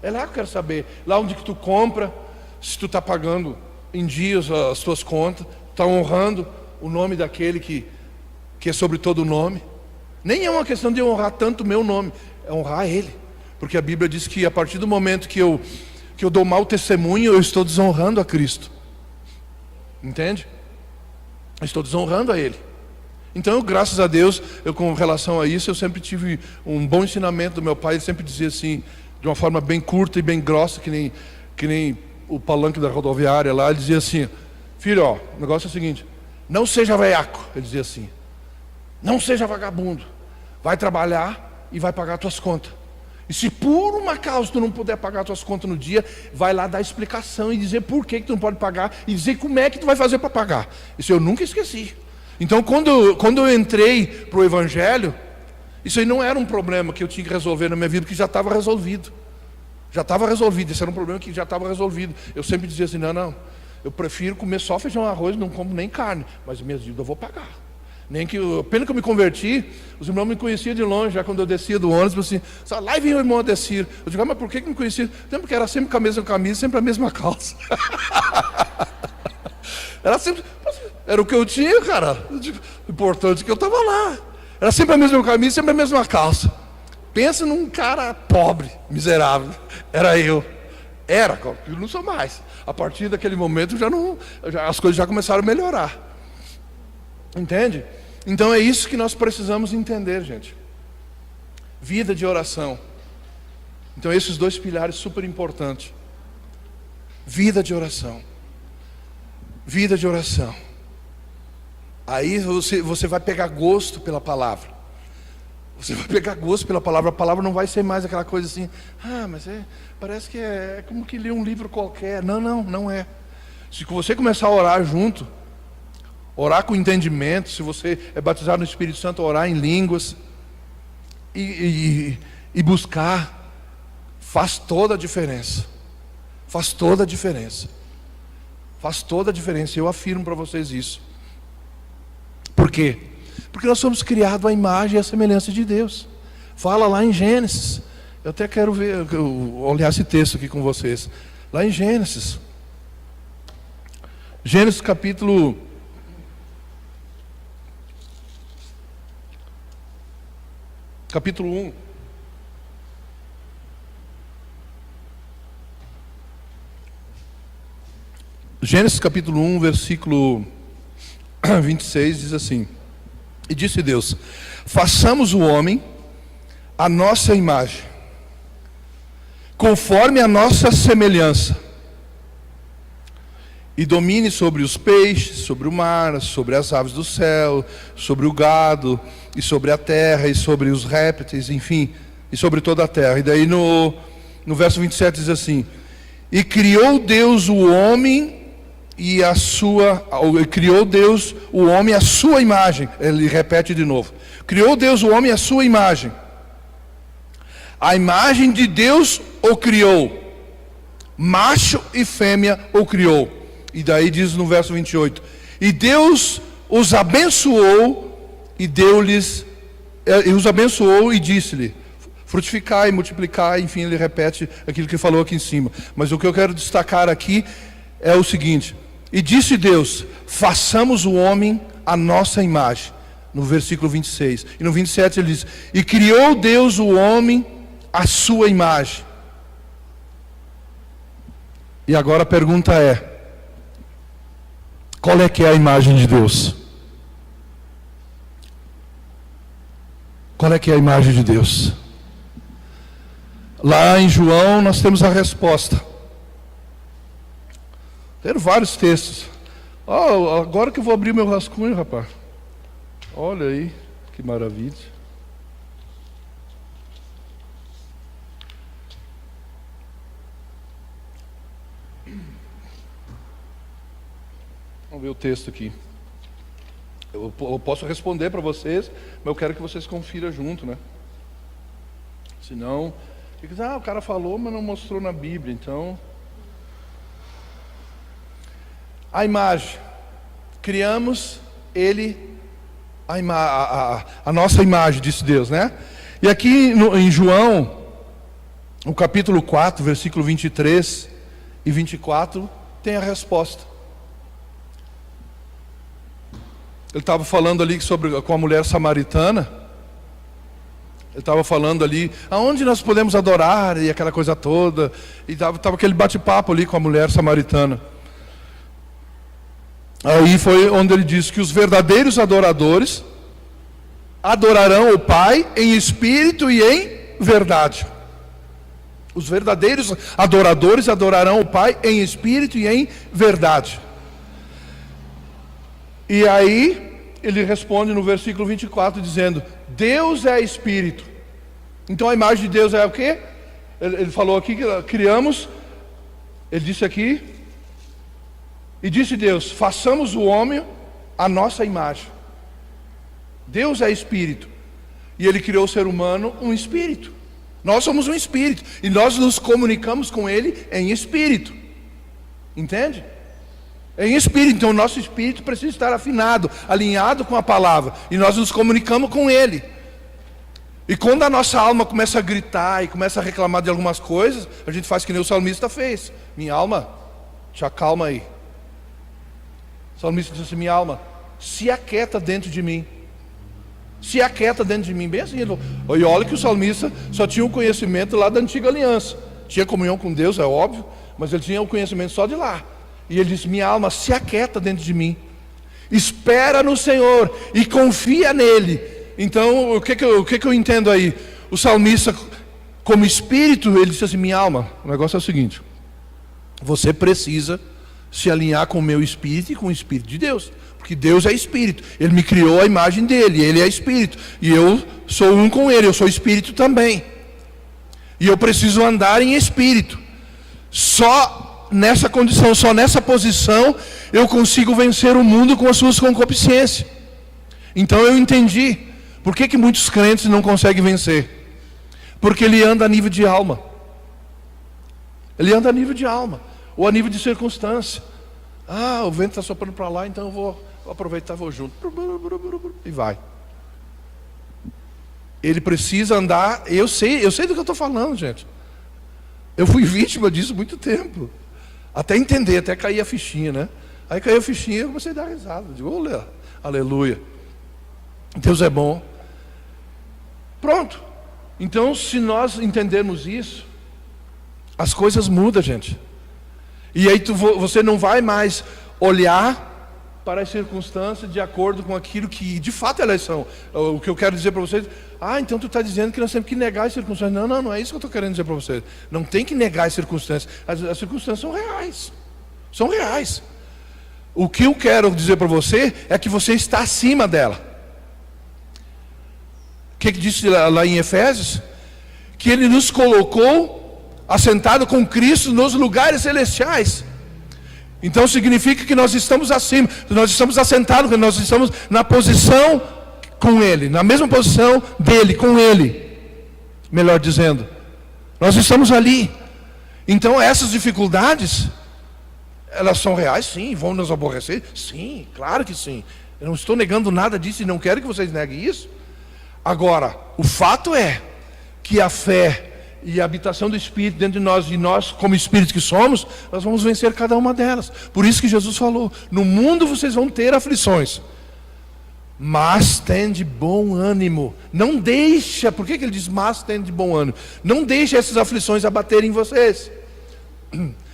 Speaker 1: É lá que eu quero saber. Lá onde que tu compra, se tu está pagando em dias as tuas contas, está honrando o nome daquele que é sobre todo o nome. Nem é uma questão de honrar tanto o meu nome, é honrar ele. Porque a Bíblia diz que a partir do momento que eu dou mau testemunho, eu estou desonrando a Cristo. Entende? Eu estou desonrando a Ele. Então, graças a Deus, com relação a isso, eu sempre tive um bom ensinamento do meu pai. Ele sempre dizia assim, de uma forma bem curta e bem grossa, que nem o palanque da rodoviária lá. Ele dizia assim: filho, o negócio é o seguinte, não seja veiaco. Ele dizia assim: não seja vagabundo. Vai trabalhar e vai pagar tuas contas. E se por uma causa tu não puder pagar tuas contas no dia, vai lá dar explicação e dizer por que tu não pode pagar e dizer como é que tu vai fazer para pagar. Isso eu nunca esqueci. Então quando eu entrei para o Evangelho, isso aí não era um problema que eu tinha que resolver na minha vida, porque já estava resolvido. Já estava resolvido, esse era um problema que já estava resolvido. Eu sempre dizia assim: não, eu prefiro comer só feijão e arroz, não como nem carne, mas minhas dívidas eu vou pagar. Pena que eu me converti, os irmãos me conheciam de longe, já quando eu descia do ônibus, assim, só lá e vinha o irmão a descer. Eu digo: mas por que me conhecia? Não, porque era sempre com a mesma camisa, sempre a mesma calça. Era o que eu tinha, cara. O importante é que eu estava lá. Era sempre a mesma camisa, sempre a mesma calça. Pensa num cara pobre, miserável. Era eu. Eu não sou mais. A partir daquele momento as coisas já começaram a melhorar. Entende? Então é isso que nós precisamos entender, gente. Vida de oração. Então esses 2 pilares super importantes. Vida de oração. Vida de oração. Aí você vai pegar gosto pela palavra. Você vai pegar gosto pela palavra. A palavra não vai ser mais aquela coisa assim, mas parece que é como que ler um livro qualquer. Não é. Se você começar a orar junto, orar com entendimento, se você é batizado no Espírito Santo, orar em línguas e buscar, faz toda a diferença. Faz toda a diferença. Faz toda a diferença. Eu afirmo para vocês isso. Por quê? Porque nós somos criados à imagem e à semelhança de Deus. Fala lá em Gênesis. Eu até quero olhar esse texto aqui com vocês. Lá em Gênesis. Gênesis capítulo 1. Gênesis capítulo 1, versículo 26 diz assim: E disse Deus: façamos o homem à nossa imagem, conforme a nossa semelhança, e domine sobre os peixes, sobre o mar, sobre as aves do céu, sobre o gado, e sobre a terra, e sobre os répteis, enfim, e sobre toda a terra. E daí no verso 27 diz assim: E criou Deus o homem criou Deus o homem à sua imagem. Ele repete de novo: criou Deus o homem à sua imagem. A imagem de Deus o criou, macho e fêmea o criou. E daí diz no verso 28: E Deus os abençoou e disse-lhe: frutificai, multiplicai. Enfim, ele repete aquilo que falou aqui em cima. Mas o que eu quero destacar aqui é o seguinte: E disse Deus: façamos o homem à nossa imagem. No versículo 26. E no 27 ele diz: E criou Deus o homem à sua imagem. E agora a pergunta é: qual é que é a imagem de Deus? Qual é que é a imagem de Deus? Lá em João nós temos a resposta. Tem vários textos. Agora que eu vou abrir meu rascunho, rapaz. Olha aí, que maravilha. Vamos ver o texto aqui. Eu posso responder para vocês, mas eu quero que vocês confiram junto, né? Senão, fica, o cara falou, mas não mostrou na Bíblia. Então, a imagem, criamos a nossa imagem, disse Deus, né? E aqui em João, no capítulo 4, versículo 23 e 24, tem a resposta. Ele estava falando ali com a mulher samaritana. Ele estava falando ali, aonde nós podemos adorar, e aquela coisa toda. E estava aquele bate-papo ali com a mulher samaritana. Aí foi onde ele disse que os verdadeiros adoradores adorarão o Pai em espírito e em verdade. Os verdadeiros adoradores adorarão o Pai em espírito e em verdade. E aí, ele responde no versículo 24, dizendo: Deus é espírito. Então a imagem de Deus é o quê? Ele falou aqui que criamos, ele disse aqui, e disse Deus: façamos o homem à nossa imagem. Deus é espírito. E ele criou o ser humano um espírito. Nós somos um espírito. E nós nos comunicamos com ele em espírito. Entende? Em espírito, então o nosso espírito precisa estar afinado, alinhado com a palavra, e nós nos comunicamos com ele. E quando a nossa alma começa a gritar e começa a reclamar de algumas coisas, a gente faz que nem o salmista fez: minha alma, te acalma aí. O salmista disse assim: minha alma, se aquieta dentro de mim. Se aquieta dentro de mim, bem assim. E olha que o salmista só tinha o conhecimento lá da antiga aliança. Tinha comunhão com Deus, é óbvio, mas ele tinha o conhecimento só de lá. E ele disse: minha alma, se aquieta dentro de mim, espera no Senhor e confia nele. Então, o que eu entendo aí? O salmista, como espírito, ele disse assim: minha alma, o negócio é o seguinte: você precisa se alinhar com o meu espírito e com o Espírito de Deus. Porque Deus é Espírito. Ele me criou a imagem dele, Ele é Espírito. E eu sou um com Ele, eu sou Espírito também. E eu preciso andar em Espírito. Só nessa condição, só nessa posição, eu consigo vencer o mundo com as suas concupiscências. Então eu entendi. Por que muitos crentes não conseguem vencer? Porque ele anda a nível de alma. Ele anda a nível de alma. Ou a nível de circunstância. Ah, o vento está soprando para lá, então eu vou aproveitar, vou junto. E vai. Ele precisa andar. Eu sei do que eu estou falando, gente. Eu fui vítima disso há muito tempo. Até entender, até cair a fichinha, né? Aí caiu a fichinha e eu comecei a dar risada. Eu digo, olha, aleluia. Deus é bom. Pronto. Então, se nós entendermos isso, as coisas mudam, gente. E aí você não vai mais olhar para as circunstâncias de acordo com aquilo que de fato elas são. O que eu quero dizer para vocês, então tu está dizendo que nós temos que negar as circunstâncias. Não é isso que eu estou querendo dizer para vocês. Não tem que negar as circunstâncias. As circunstâncias são reais. São reais. O que eu quero dizer para você é que você está acima dela. O que disse lá em Efésios? Que Ele nos colocou assentado com Cristo nos lugares celestiais. Então significa que nós estamos acima, nós estamos assentados, nós estamos na posição com Ele, na mesma posição dele, com Ele, melhor dizendo. Nós estamos ali. Então essas dificuldades, elas são reais, sim. Vão nos aborrecer? Sim, claro que sim. Eu não estou negando nada disso e não quero que vocês neguem isso. Agora, o fato é que a fé e a habitação do Espírito dentro de nós, e nós como Espírito que somos, nós vamos vencer cada uma delas. Por isso que Jesus falou, no mundo vocês vão ter aflições, mas tende bom ânimo. Não deixa, por que ele diz mas tende bom ânimo? Não deixe essas aflições abaterem em vocês.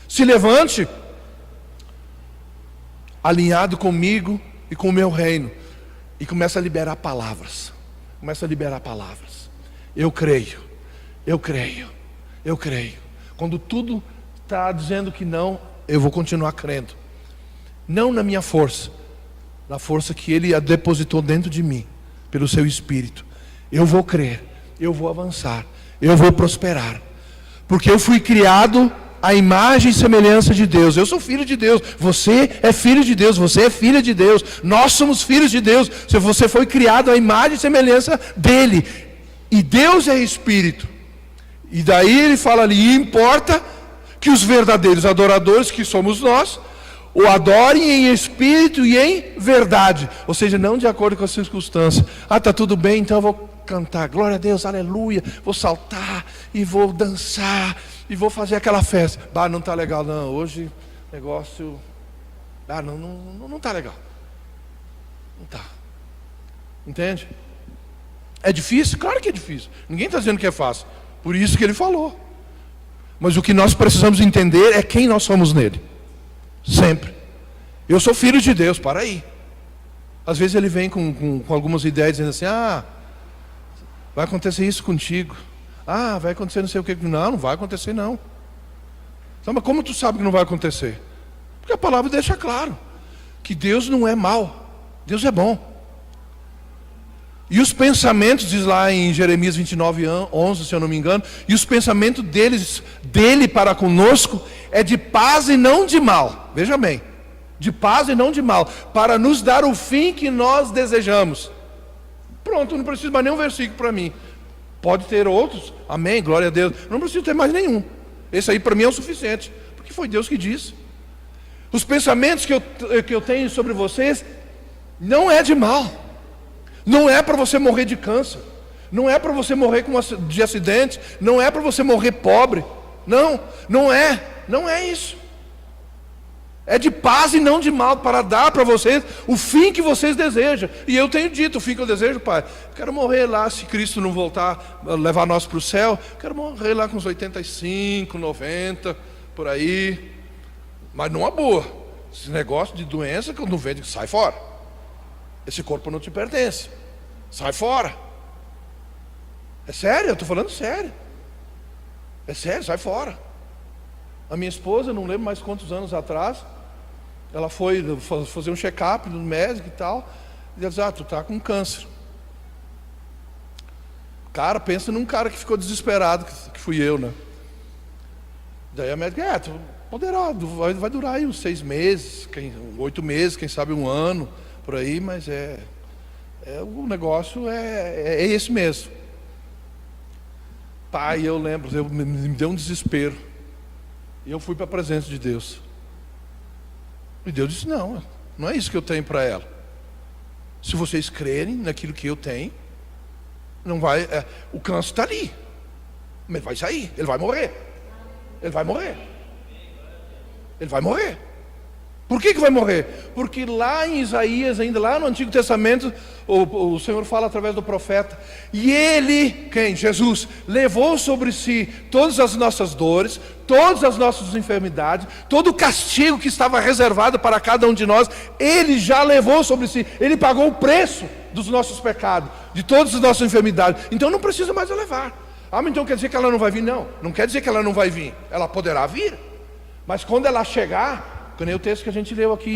Speaker 1: Se levante, alinhado comigo e com o meu reino, e começa a liberar palavras. Começa a liberar palavras. Eu creio. Eu creio. Quando tudo está dizendo que não, eu vou continuar crendo. Não na minha força, na força que Ele depositou dentro de mim, pelo seu Espírito. Eu vou crer, eu vou avançar, eu vou prosperar. Porque eu fui criado à imagem e semelhança de Deus. Eu sou filho de Deus, você é filho de Deus, você é filha de Deus. Nós somos filhos de Deus. Se você foi criado à imagem e semelhança dEle. E Deus é Espírito. E daí ele fala ali, importa que os verdadeiros adoradores, que somos nós, o adorem em espírito e em verdade. Ou seja, não de acordo com as circunstâncias. Está tudo bem, então eu vou cantar, glória a Deus, aleluia. Vou saltar e vou dançar e vou fazer aquela festa. Não está legal não, hoje o negócio... não está legal. Não está. Entende? É difícil? Claro que é difícil. Ninguém está dizendo que é fácil. Por isso que ele falou. Mas o que nós precisamos entender é quem nós somos nele. Sempre. Eu sou filho de Deus, para aí. Às vezes ele vem com algumas ideias dizendo assim, vai acontecer isso contigo. Vai acontecer não sei o que. Não vai acontecer não. Então, mas como tu sabe que não vai acontecer? Porque a palavra deixa claro que Deus não é mau, Deus é bom. E os pensamentos, diz lá em Jeremias 29:11, se eu não me engano, e os pensamentos dele para conosco é de paz e não de mal. Veja bem, de paz e não de mal, para nos dar o fim que nós desejamos. Pronto, não preciso mais nenhum versículo para mim. Pode ter outros, amém, glória a Deus. Não preciso ter mais nenhum. Esse aí para mim é o suficiente, porque foi Deus que disse. Os pensamentos que eu tenho sobre vocês não é de mal. Não é para você morrer de câncer. Não é para você morrer de acidente. Não é para você morrer pobre. Não é isso. É de paz e não de mal, para dar para vocês o fim que vocês desejam. E eu tenho dito, o fim que eu desejo, Pai, quero morrer lá, se Cristo não voltar, levar nós para o céu, quero morrer lá com uns 85, 90, por aí. Mas numa boa. Esse negócio de doença que eu não vejo, sai fora. Esse corpo não te pertence. Sai fora. É sério, eu estou falando sério. É sério, sai fora. A minha esposa, não lembro mais quantos anos atrás, Ela foi fazer um check-up no médico e tal. E ela disse, tu tá com câncer. Cara, pensa num cara que ficou desesperado, que fui eu, né? Daí a médica, tu poderá, vai durar aí uns 6 meses, 8 meses, quem sabe 1 ano, por aí, mas o negócio é esse mesmo. Pai, eu lembro, me deu um desespero. E eu fui para a presença de Deus. E Deus disse, não é isso que eu tenho para ela. Se vocês crerem naquilo que eu tenho, não vai, o câncer está ali. Mas ele vai sair, ele vai morrer. Ele vai morrer. Ele vai morrer. Por que vai morrer? Porque lá em Isaías, ainda lá no Antigo Testamento, o Senhor fala através do profeta. E Ele, quem? Jesus, levou sobre si todas as nossas dores, todas as nossas enfermidades, todo o castigo que estava reservado para cada um de nós, Ele já levou sobre si. Ele pagou o preço dos nossos pecados, de todas as nossas enfermidades. Então não precisa mais levar. Mas então quer dizer que ela não vai vir? Não quer dizer que ela não vai vir. Ela poderá vir. Mas quando ela chegar, que nem o texto que a gente leu aqui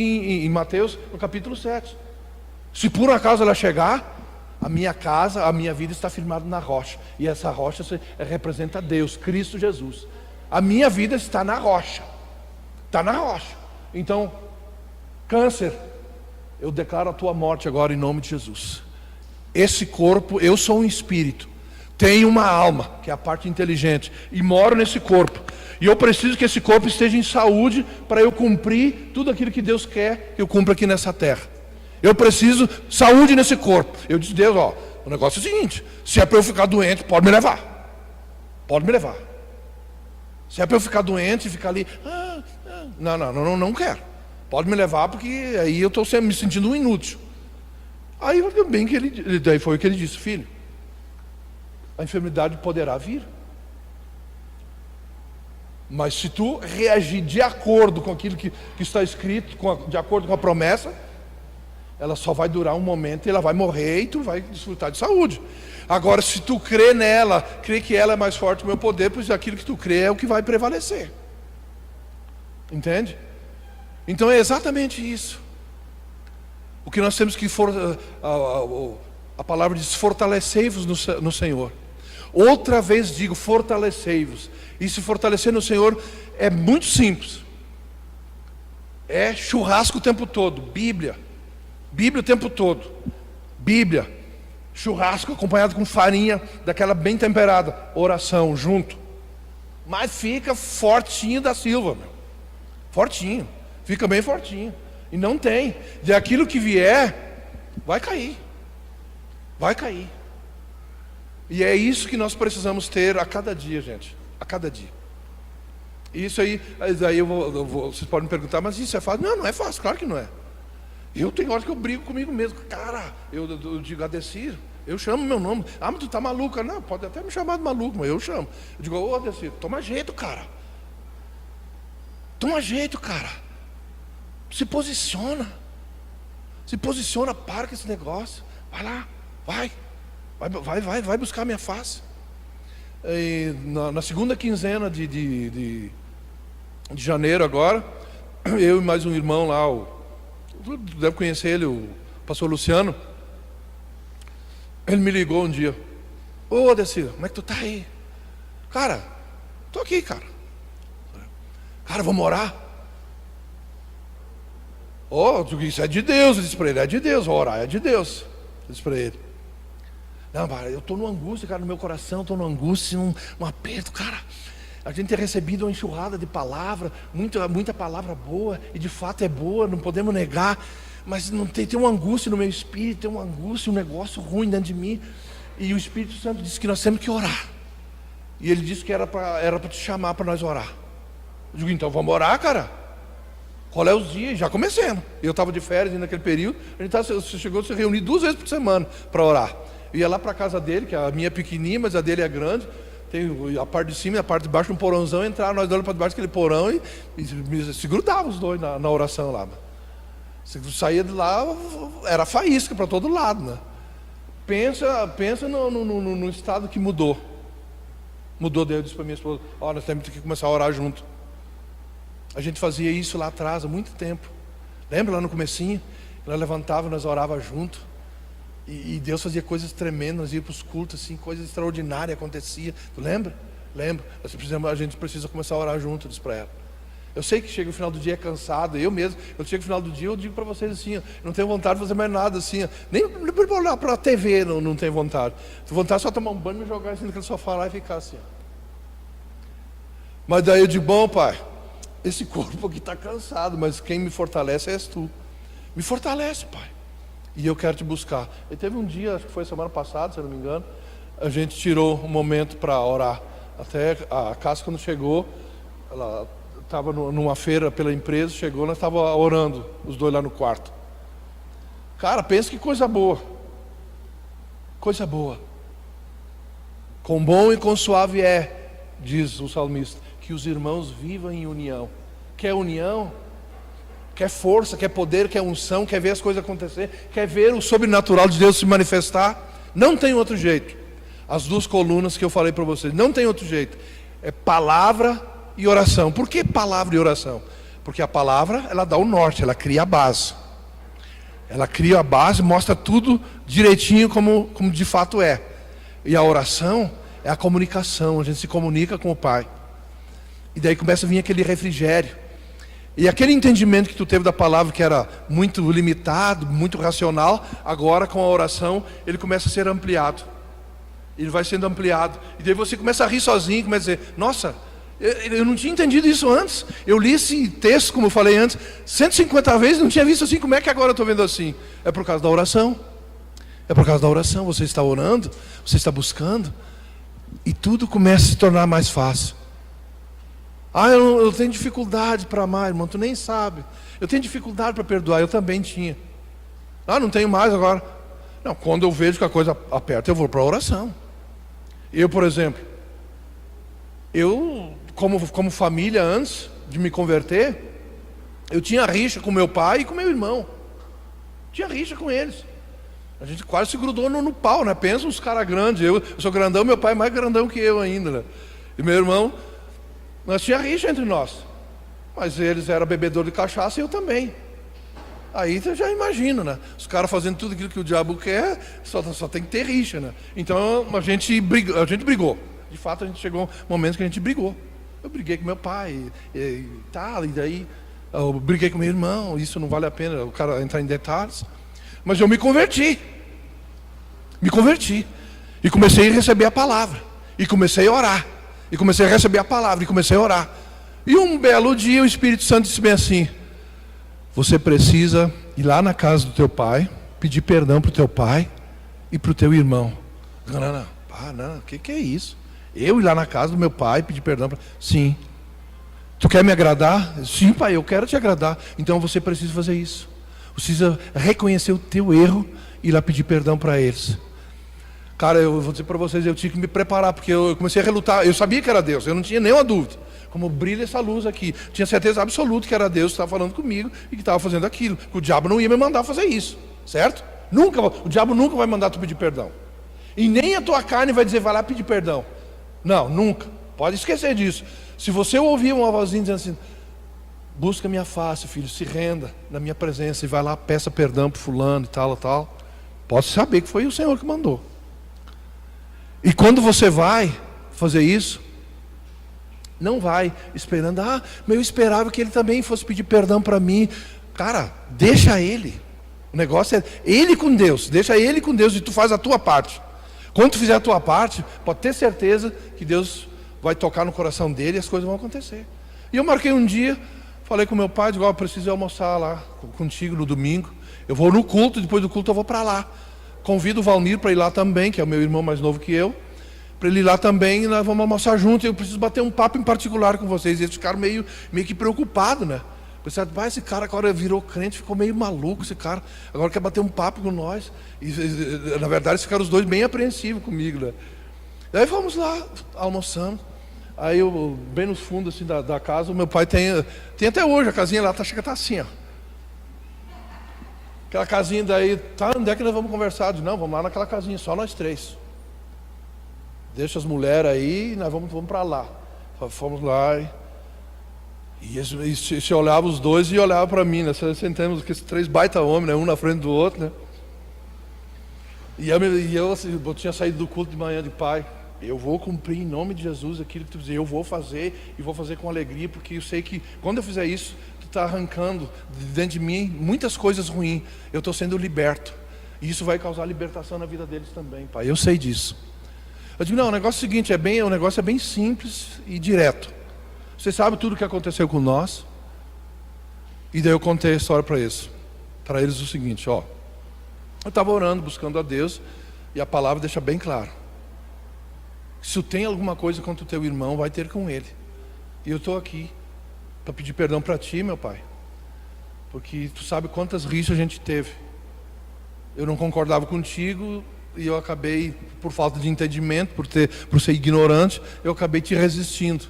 Speaker 1: em Mateus, no capítulo 7. Se por acaso ela chegar, a minha casa, a minha vida está firmada na rocha. E essa rocha representa Deus, Cristo Jesus. A minha vida está na rocha. Está na rocha. Então, câncer, eu declaro a tua morte agora em nome de Jesus. Esse corpo, eu sou um espírito. Tenho uma alma, que é a parte inteligente, e moro nesse corpo. E eu preciso que esse corpo esteja em saúde para eu cumprir tudo aquilo que Deus quer que eu cumpra aqui nessa terra. Eu preciso saúde nesse corpo. Eu disse, Deus, o negócio é o seguinte, se é para eu ficar doente, pode me levar. Pode me levar. Se é para eu ficar doente e ficar ali, não quero. Pode me levar, porque aí eu estou me sentindo um inútil. Aí bem que daí foi o que ele disse, filho, a enfermidade poderá vir. Mas se tu reagir de acordo com aquilo que está escrito, de acordo com a promessa, ela só vai durar um momento e ela vai morrer e tu vai desfrutar de saúde. Agora, se tu crê nela, crê que ela é mais forte que o meu poder, pois aquilo que tu crê é o que vai prevalecer. Entende? Então é exatamente isso. O que nós temos que a palavra diz, fortalecei-vos no Senhor. Outra vez digo, fortalecei-vos. E se fortalecer no Senhor é muito simples. É churrasco o tempo todo, Bíblia o tempo todo, Bíblia, churrasco acompanhado com farinha daquela bem temperada, oração junto. Mas fica fortinho da Silva, meu. Fortinho, fica bem fortinho. E não tem, de aquilo que vier, vai cair. Vai cair. E é isso que nós precisamos ter a cada dia, gente. A cada dia. Isso aí vocês podem me perguntar, mas isso é fácil? Não é fácil, claro que não é. Eu tenho hora que eu brigo comigo mesmo. Cara, eu digo, Adecir, eu chamo meu nome. Mas tu tá maluca? Não, pode até me chamar de maluco, mas eu chamo. Eu digo, Adecir, toma jeito, cara. Toma jeito, cara. Se posiciona. Se posiciona, para com esse negócio. Vai lá, vai buscar a minha face. E na segunda quinzena de janeiro agora, eu e mais um irmão lá, tu deve conhecer ele, o pastor Luciano. Ele me ligou um dia. Adecir, como é que tu tá aí? Cara, tô aqui, cara. Cara, vamos orar? Isso é de Deus. Eu disse para ele, é de Deus, orar é de Deus. Eu disse para ele. Não, cara, eu estou numa angústia, cara, no meu coração, estou numa angústia, um aperto, cara. A gente tem recebido uma enxurrada de palavra, muita palavra boa, e de fato é boa, não podemos negar, mas não tem uma angústia no meu espírito, tem uma angústia, um negócio ruim dentro de mim. E o Espírito Santo disse que nós temos que orar. E ele disse que era para te chamar para nós orar. Eu digo, então vamos orar, cara. Qual é os dias? Já comecemos. Eu estava de férias naquele período, a gente chegou a se reunir 2 vezes por semana para orar. Eu ia lá para a casa dele, que a minha é pequenininha, mas a dele é grande. Tem a parte de cima e a parte de baixo, um porãozão. Entrar nós dois para debaixo daquele porão e se grudavam os dois na oração lá. Se saía de lá, era faísca para todo lado, né? Pensa no estado que mudou. Mudou. Deus disse para minha esposa, nós temos que começar a orar junto. A gente fazia isso lá atrás, há muito tempo. Lembra lá no comecinho? Ela levantava, nós orava junto. E Deus fazia coisas tremendas, nós íamos para os cultos, assim, coisas extraordinárias acontecia. Tu lembra? Lembra? A gente precisa começar a orar junto, diz para ela. Eu sei que chega o final do dia é cansado, eu chego no final do dia, eu digo para vocês assim, ó, não tenho vontade de fazer mais nada assim, ó, nem para olhar para a TV não tenho vontade. Tenho vontade só de tomar um banho e me jogar assim naquele sofá lá e ficar assim, ó. Mas daí eu digo, bom pai, esse corpo aqui está cansado, mas quem me fortalece és tu. Me fortalece, pai. E eu quero te buscar. E teve um dia, acho que foi semana passada, se eu não me engano, a gente tirou um momento para orar. Até a Cássia, quando chegou, ela estava numa feira pela empresa, chegou, nós estávamos orando, os dois lá no quarto. Cara, pensa que coisa boa. Coisa boa. Com bom e com suave é, diz o salmista, que os irmãos vivam em união. Quer união? Quer força, quer poder, quer unção, quer ver as coisas acontecer, quer ver o sobrenatural de Deus se manifestar? Não tem outro jeito. As duas colunas que eu falei para vocês, não tem outro jeito. É palavra e oração. Por que palavra e oração? Porque a palavra, ela dá o norte, ela cria a base. Ela cria a base, mostra tudo direitinho como de fato é. E a oração é a comunicação, a gente se comunica com o Pai. E daí começa a vir aquele refrigério. E aquele entendimento que tu teve da palavra, que era muito limitado, muito racional, agora com a oração, ele começa a ser ampliado. Ele vai sendo ampliado. E daí você começa a rir sozinho, começa a dizer, nossa, eu não tinha entendido isso antes. Eu li esse texto, como eu falei antes, 150 vezes, não tinha visto assim, como é que agora eu estou vendo assim? É por causa da oração. É por causa da oração, você está orando, você está buscando, e tudo começa a se tornar mais fácil. Eu tenho dificuldade para amar, irmão, tu nem sabe. Eu tenho dificuldade para perdoar, eu também tinha. Não tenho mais agora. Não, quando eu vejo que a coisa aperta, eu vou para a oração. Eu, por exemplo, como família, antes de me converter, eu tinha rixa com meu pai e com meu irmão. Tinha rixa com eles. A gente quase se grudou no pau, né? Pensa uns caras grandes, eu sou grandão, meu pai é mais grandão que eu ainda, né? E meu irmão... Nós tínhamos rixa entre nós. Mas eles eram bebedores de cachaça e eu também. Aí você já imagina, né? Os caras fazendo tudo aquilo que o diabo quer, só tem que ter rixa, né? Então a gente brigou. De fato a gente chegou um momento que a gente brigou. Eu briguei com meu pai e daí eu briguei com meu irmão. Isso não vale a pena o cara entrar em detalhes. Mas eu me converti. E comecei a receber a palavra. E comecei a orar. E comecei a receber a palavra, e comecei a orar. E um belo dia o Espírito Santo disse bem assim, você precisa ir lá na casa do teu pai, pedir perdão para o teu pai e para o teu irmão. Não, o que é isso? Eu ir lá na casa do meu pai, pedir perdão Sim. Tu quer me agradar? Sim, pai, eu quero te agradar. Então você precisa fazer isso. Você precisa reconhecer o teu erro e ir lá pedir perdão para eles. Cara, eu vou dizer para vocês, eu tinha que me preparar, porque eu comecei a relutar. Eu sabia que era Deus, eu não tinha nenhuma dúvida. Como brilha essa luz aqui. Tinha certeza absoluta que era Deus que estava falando comigo e que estava fazendo aquilo. Que o diabo não ia me mandar fazer isso, certo? O diabo nunca vai mandar tu pedir perdão. E nem a tua carne vai dizer, vai lá pedir perdão. Não, nunca. Pode esquecer disso. Se você ouvir uma vozinha dizendo assim, busca minha face, filho, se renda na minha presença e vai lá, peça perdão para fulano e tal. Pode saber que foi o Senhor que mandou. E quando você vai fazer isso, não vai esperando, mas eu esperava que ele também fosse pedir perdão para mim. Cara, deixa ele. O negócio é ele com Deus, deixa ele com Deus e tu faz a tua parte. Quando tu fizer a tua parte, pode ter certeza que Deus vai tocar no coração dele e as coisas vão acontecer. E eu marquei um dia, falei com meu pai, digo, eu preciso almoçar lá contigo no domingo. Eu vou no culto, depois do culto eu vou para lá. Convido o Valmir para ir lá também, que é o meu irmão mais novo que eu, para ele ir lá também, e nós vamos almoçar junto. Eu preciso bater um papo em particular com vocês. E eles ficaram meio que preocupados, né? Pensaram, esse cara agora virou crente, ficou meio maluco, esse cara agora quer bater um papo com nós. E na verdade eles ficaram os dois bem apreensivos comigo, né? Daí fomos lá, almoçamos. Aí eu, bem no fundo assim, da casa, o meu pai tem até hoje, a casinha lá, chega tá assim, ó. Aquela casinha daí, onde é que nós vamos conversar? Não, vamos lá naquela casinha, só nós três. Deixa as mulheres aí e nós vamos para lá. Fomos lá E você olhava os dois e olhava para mim, né? Sentamos aqueles 3 baita homens, né? Um na frente do outro, né? Eu tinha saído do culto de manhã de pai. Eu vou cumprir em nome de Jesus aquilo que tu dizer. Eu vou fazer e vou fazer com alegria, porque eu sei que quando eu fizer isso, tu está arrancando de dentro de mim muitas coisas ruins. Eu estou sendo liberto. E isso vai causar libertação na vida deles também, pai. Eu sei disso. Eu digo, não, o negócio é o seguinte, o negócio é bem simples e direto. Você sabe tudo o que aconteceu com nós? E daí eu contei a história para eles. Para eles o seguinte, ó. Eu estava orando, buscando a Deus, e a palavra deixa bem claro. Se tu tem alguma coisa contra o teu irmão, vai ter com ele. E eu estou aqui para pedir perdão para ti, meu pai. Porque tu sabe quantas rixas a gente teve. Eu não concordava contigo e eu acabei, por falta de entendimento, por ser ignorante, eu acabei te resistindo.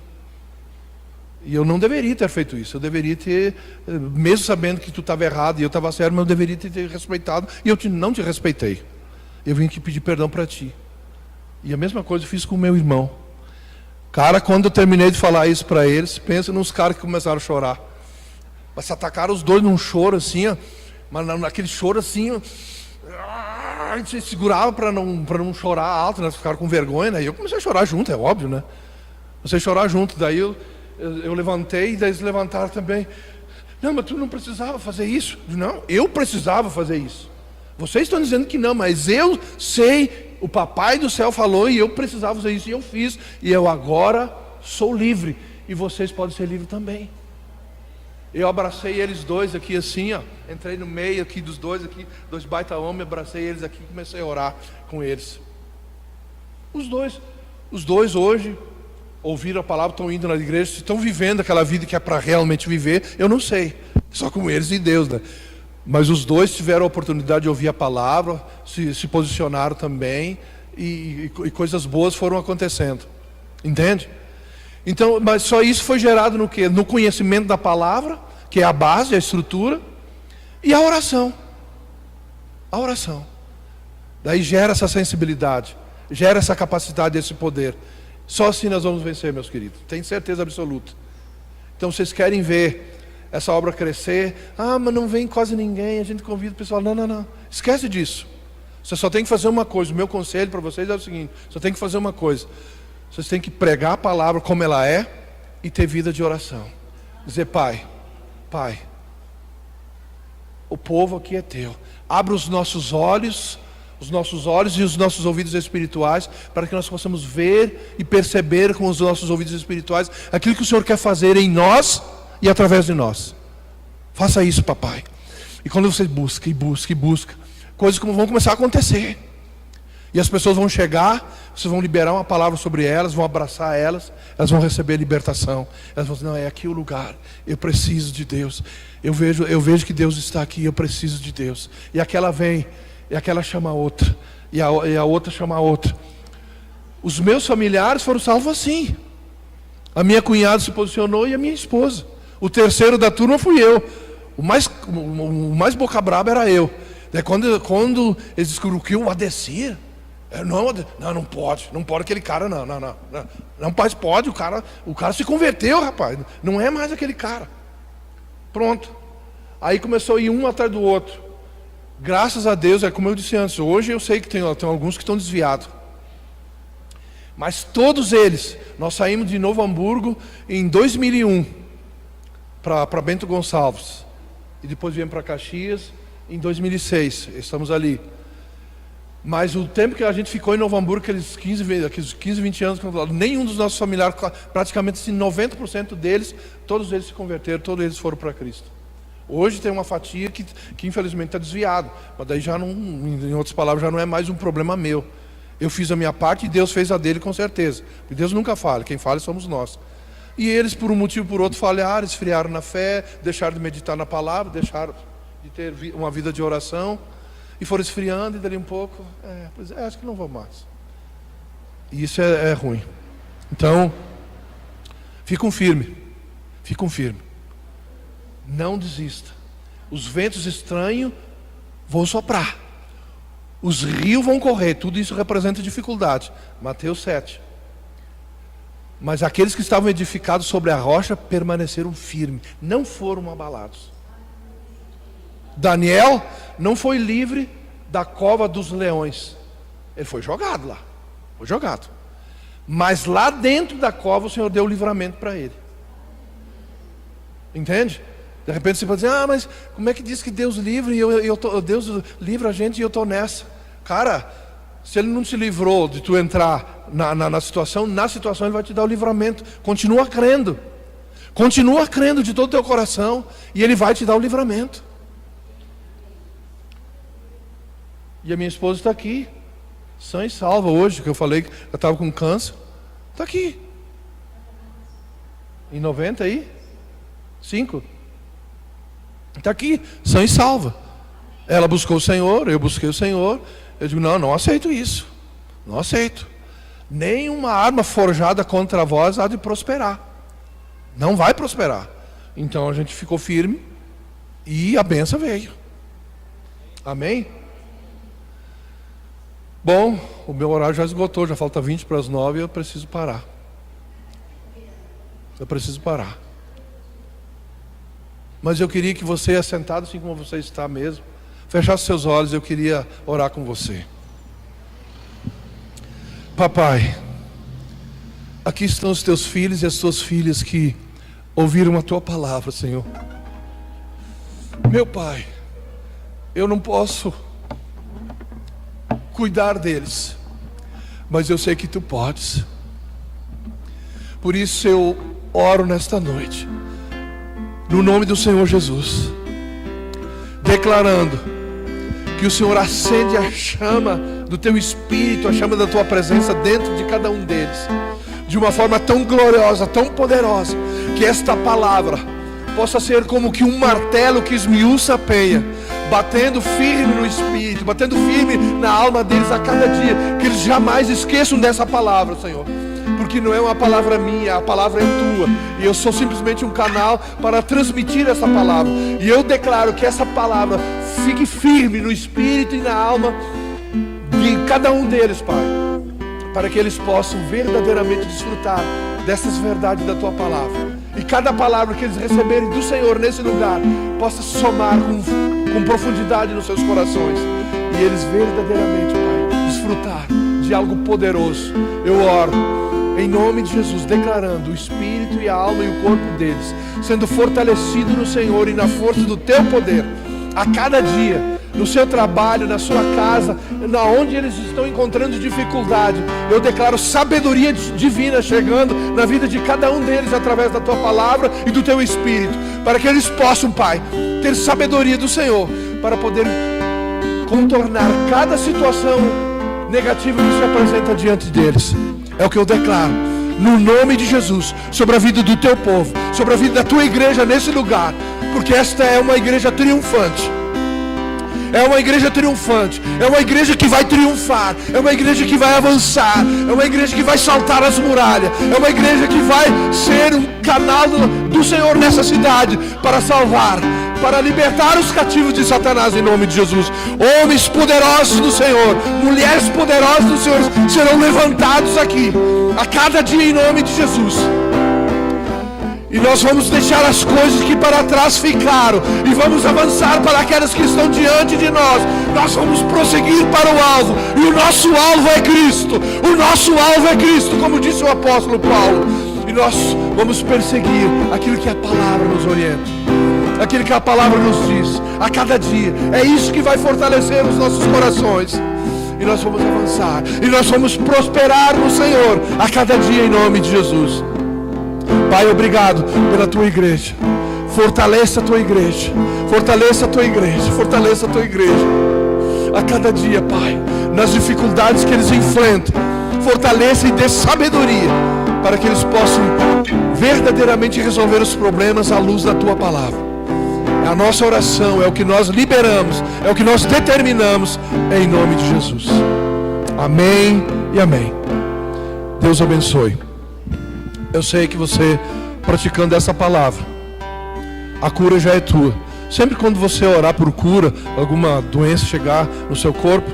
Speaker 1: E eu não deveria ter feito isso. Eu deveria ter, mesmo sabendo que tu estava errado e eu estava certo, mas eu deveria ter respeitado. E eu não te respeitei. Eu vim aqui pedir perdão para ti. E a mesma coisa eu fiz com o meu irmão. Cara, quando eu terminei de falar isso para eles, pensa nos caras que começaram a chorar. Mas se atacaram os dois num choro assim, ó, mas naquele choro assim, ó, a gente se segurava para não chorar alto, né? Ficaram com vergonha, né? E eu comecei a chorar junto, é óbvio, né? Comecei a chorar junto, daí eu levantei, e daí eles levantaram também. Não, mas tu não precisava fazer isso. Não, eu precisava fazer isso. Vocês estão dizendo que não, mas eu sei. O papai do céu falou e eu precisava fazer isso e eu fiz. E eu agora sou livre. E vocês podem ser livres também. Eu abracei eles dois aqui assim, ó. Entrei no meio aqui dos dois aqui, 2 baita homens, abracei eles aqui e comecei a orar com eles. Os dois hoje ouviram a palavra, estão indo na igreja, estão vivendo aquela vida que é para realmente viver, eu não sei. Só com eles e Deus, né? Mas os dois tiveram a oportunidade de ouvir a palavra, se posicionaram também, e coisas boas foram acontecendo. Entende? Então, mas só isso foi gerado no quê? No conhecimento da palavra, que é a base, a estrutura, e a oração. A oração. Daí gera essa sensibilidade, gera essa capacidade, esse poder. Só assim nós vamos vencer, meus queridos. Tenho certeza absoluta. Então, vocês querem ver essa obra crescer? Ah, mas não vem quase ninguém, a gente convida o pessoal. Não. Esquece disso. Você só tem que fazer uma coisa. O meu conselho para vocês é o seguinte: só tem que fazer uma coisa. Vocês têm que pregar a palavra como ela é e ter vida de oração. Dizer, Pai, o povo aqui é teu. Abra os nossos olhos e os nossos ouvidos espirituais, para que nós possamos ver e perceber com os nossos ouvidos espirituais aquilo que o Senhor quer fazer em nós e através de nós. Faça isso, papai. E quando você busca, coisas como vão começar a acontecer. E as pessoas vão chegar, vocês vão liberar uma palavra sobre elas, vão abraçar elas vão receber libertação. Elas vão dizer, não, é aqui o lugar, eu preciso de Deus. Eu vejo que Deus está aqui, eu preciso de Deus. E aquela vem, e aquela chama a outra, e a outra chama a outra. Os meus familiares foram salvos assim. A minha cunhada se posicionou e a minha esposa. O terceiro da turma fui eu. O mais boca braba era eu. Daí quando eles descobriram que o Adecir, não pode aquele cara, não, pode, o cara se converteu, rapaz, não é mais aquele cara. Pronto. Aí começou a ir um atrás do outro. Graças a Deus, é como eu disse antes, hoje eu sei que tem alguns que estão desviados. Mas todos eles, nós saímos de Novo Hamburgo em 2001 para Bento Gonçalves. E depois viemos para Caxias em 2006, estamos ali. Mas o tempo que a gente ficou em Novo Hamburgo, aqueles 15, 20 anos, nenhum dos nossos familiares, praticamente assim, 90% deles, todos eles se converteram, todos eles foram para Cristo. Hoje tem uma fatia que infelizmente está desviado, mas daí já não, em outras palavras, já não é mais um problema meu. Eu fiz a minha parte e Deus fez a dele com certeza. Porque Deus nunca falha, quem falha somos nós. E eles, por um motivo ou por outro, falharam, esfriaram na fé, deixaram de meditar na palavra, deixaram de ter uma vida de oração, e foram esfriando, e dali um pouco, acho que não vou mais. E isso é ruim. Então, ficam firmes. Não desista. Os ventos estranhos vão soprar. Os rios vão correr. Tudo isso representa dificuldade. Mateus 7. Mas aqueles que estavam edificados sobre a rocha permaneceram firmes, não foram abalados. Daniel não foi livre da cova dos leões. Ele foi jogado lá. Foi jogado. Mas lá dentro da cova o Senhor deu o livramento para ele. Entende? De repente você pode dizer, mas como é que diz que Deus livra e Deus livra a gente e eu estou nessa? Cara, se Ele não te livrou de tu entrar na situação Ele vai te dar o livramento. Continua crendo de todo o teu coração e Ele vai te dar o livramento. E a minha esposa está aqui, sã e salva hoje, que eu falei que ela estava com câncer. Está aqui. Em 95. Está aqui, sã e salva. Ela buscou o Senhor, eu busquei o Senhor. Eu digo, não aceito isso. Não aceito. Nenhuma arma forjada contra vós há de prosperar. Não vai prosperar. Então a gente ficou firme e a bênção veio. Amém? Bom, o meu horário já esgotou, já falta 20 para as 9 e eu preciso parar. Mas eu queria que você, assentado assim como você está mesmo, fechasse seus olhos, eu queria orar com você. Papai, aqui estão os teus filhos e as tuas filhas que ouviram a tua palavra, Senhor. Meu Pai, eu não posso cuidar deles, mas eu sei que tu podes. Por isso eu oro nesta noite, no nome do Senhor Jesus, declarando que o Senhor acende a chama do teu Espírito, a chama da tua presença dentro de cada um deles, de uma forma tão gloriosa, tão poderosa, que esta palavra possa ser como que um martelo que esmiuça a penha, batendo firme no Espírito, batendo firme na alma deles a cada dia, que eles jamais esqueçam dessa palavra, Senhor, porque não é uma palavra minha, a palavra é tua, e eu sou simplesmente um canal para transmitir essa palavra, e eu declaro que essa palavra fique firme no Espírito e na alma de cada um deles, Pai, para que eles possam verdadeiramente desfrutar dessas verdades da tua palavra, e cada palavra que eles receberem do Senhor nesse lugar possa somar com profundidade nos seus corações, e eles verdadeiramente, Pai, desfrutar de algo poderoso. Eu oro em nome de Jesus, declarando o espírito e a alma e o corpo deles sendo fortalecido no Senhor e na força do teu poder, a cada dia, no seu trabalho, na sua casa, na onde eles estão encontrando dificuldade. Eu declaro sabedoria divina chegando na vida de cada um deles através da tua palavra e do teu Espírito, para que eles possam, Pai, ter sabedoria do Senhor para poder contornar cada situação negativa que se apresenta diante deles. É o que eu declaro no nome de Jesus, sobre a vida do teu povo, sobre a vida da tua igreja nesse lugar, porque esta é uma igreja triunfante. É uma igreja triunfante, é uma igreja que vai triunfar, é uma igreja que vai avançar, é uma igreja que vai saltar as muralhas, é uma igreja que vai ser um canal do Senhor nessa cidade, para salvar, para libertar os cativos de Satanás em nome de Jesus. Homens poderosos do Senhor, mulheres poderosas do Senhor serão levantados aqui, a cada dia em nome de Jesus. E nós vamos deixar as coisas que para trás ficaram, e vamos avançar para aquelas que estão diante de nós. Nós vamos prosseguir para o alvo, e o nosso alvo é Cristo. O nosso alvo é Cristo, como disse o apóstolo Paulo. E nós vamos perseguir aquilo que a palavra nos orienta, aquilo que a palavra nos diz a cada dia. É isso que vai fortalecer os nossos corações. E nós vamos avançar, e nós vamos prosperar no Senhor a cada dia em nome de Jesus. Pai, obrigado pela tua igreja. Fortaleça a tua igreja. Fortaleça a tua igreja. Fortaleça a tua igreja. A cada dia, Pai, nas dificuldades que eles enfrentam, fortaleça e dê sabedoria para que eles possam verdadeiramente resolver os problemas à luz da tua palavra. É a nossa oração, é o que nós liberamos, é o que nós determinamos, em nome de Jesus. Amém e amém. Deus abençoe. Eu sei que você, praticando essa palavra, a cura já é tua. Sempre quando você orar por cura, alguma doença chegar no seu corpo,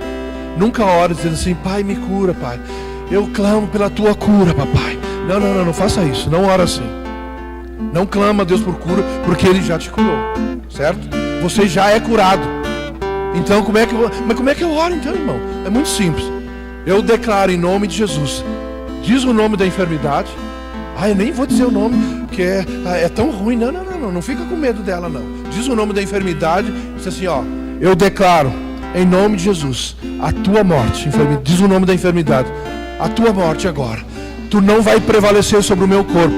Speaker 1: nunca ore dizendo assim: Pai, me cura, Pai. Eu clamo pela tua cura, papai. Não faça isso. Não ora assim. Não clama a Deus por cura, porque Ele já te curou, certo? Você já é curado. Então como é que eu oro então, irmão? É muito simples. Eu declaro em nome de Jesus. Diz o nome da enfermidade. Eu nem vou dizer o nome, porque é tão ruim. Não fica com medo dela, não. Diz o nome da enfermidade. Diz assim, eu declaro em nome de Jesus a tua morte. Diz o nome da enfermidade. A tua morte agora. Tu não vai prevalecer sobre o meu corpo,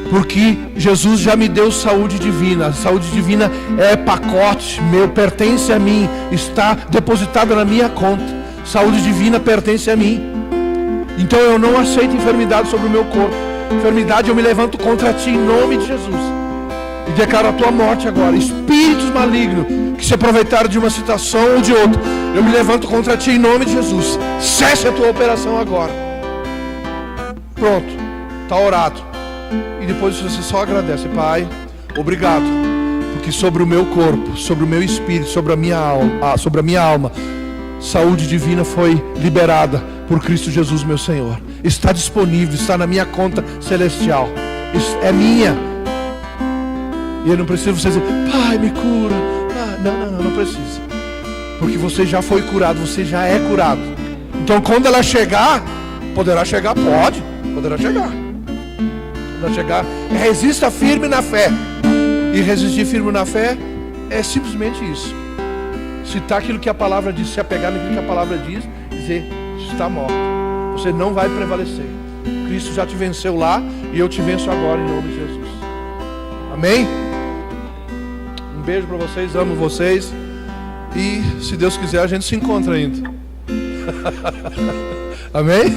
Speaker 1: porque Jesus já me deu saúde divina. A saúde divina é pacote meu, pertence a mim, está depositada na minha conta. Saúde divina pertence a mim. Então eu não aceito enfermidade sobre o meu corpo. Enfermidade, eu me levanto contra ti em nome de Jesus e declaro a tua morte agora. Espíritos malignos que se aproveitaram de uma situação ou de outra, eu me levanto contra ti em nome de Jesus. Cesse a tua operação agora. Pronto, está orado. E depois você só agradece. Pai, obrigado, porque sobre o meu corpo, sobre o meu espírito, sobre a minha alma, saúde divina foi liberada por Cristo Jesus, meu Senhor. Está disponível, está na minha conta celestial. É minha. E eu não preciso você dizer, Pai, me cura. Não precisa. Porque você já foi curado, você já é curado. Então quando ela chegar, poderá chegar, poderá chegar. Resista firme na fé. E resistir firme na fé é simplesmente isso. Citar aquilo que a palavra diz, se apegar naquilo que a palavra diz, dizer, está morto. Você não vai prevalecer. Cristo já te venceu lá e eu te venço agora em nome de Jesus. Amém? Um beijo para vocês, amo vocês. E se Deus quiser a gente se encontra ainda. Amém?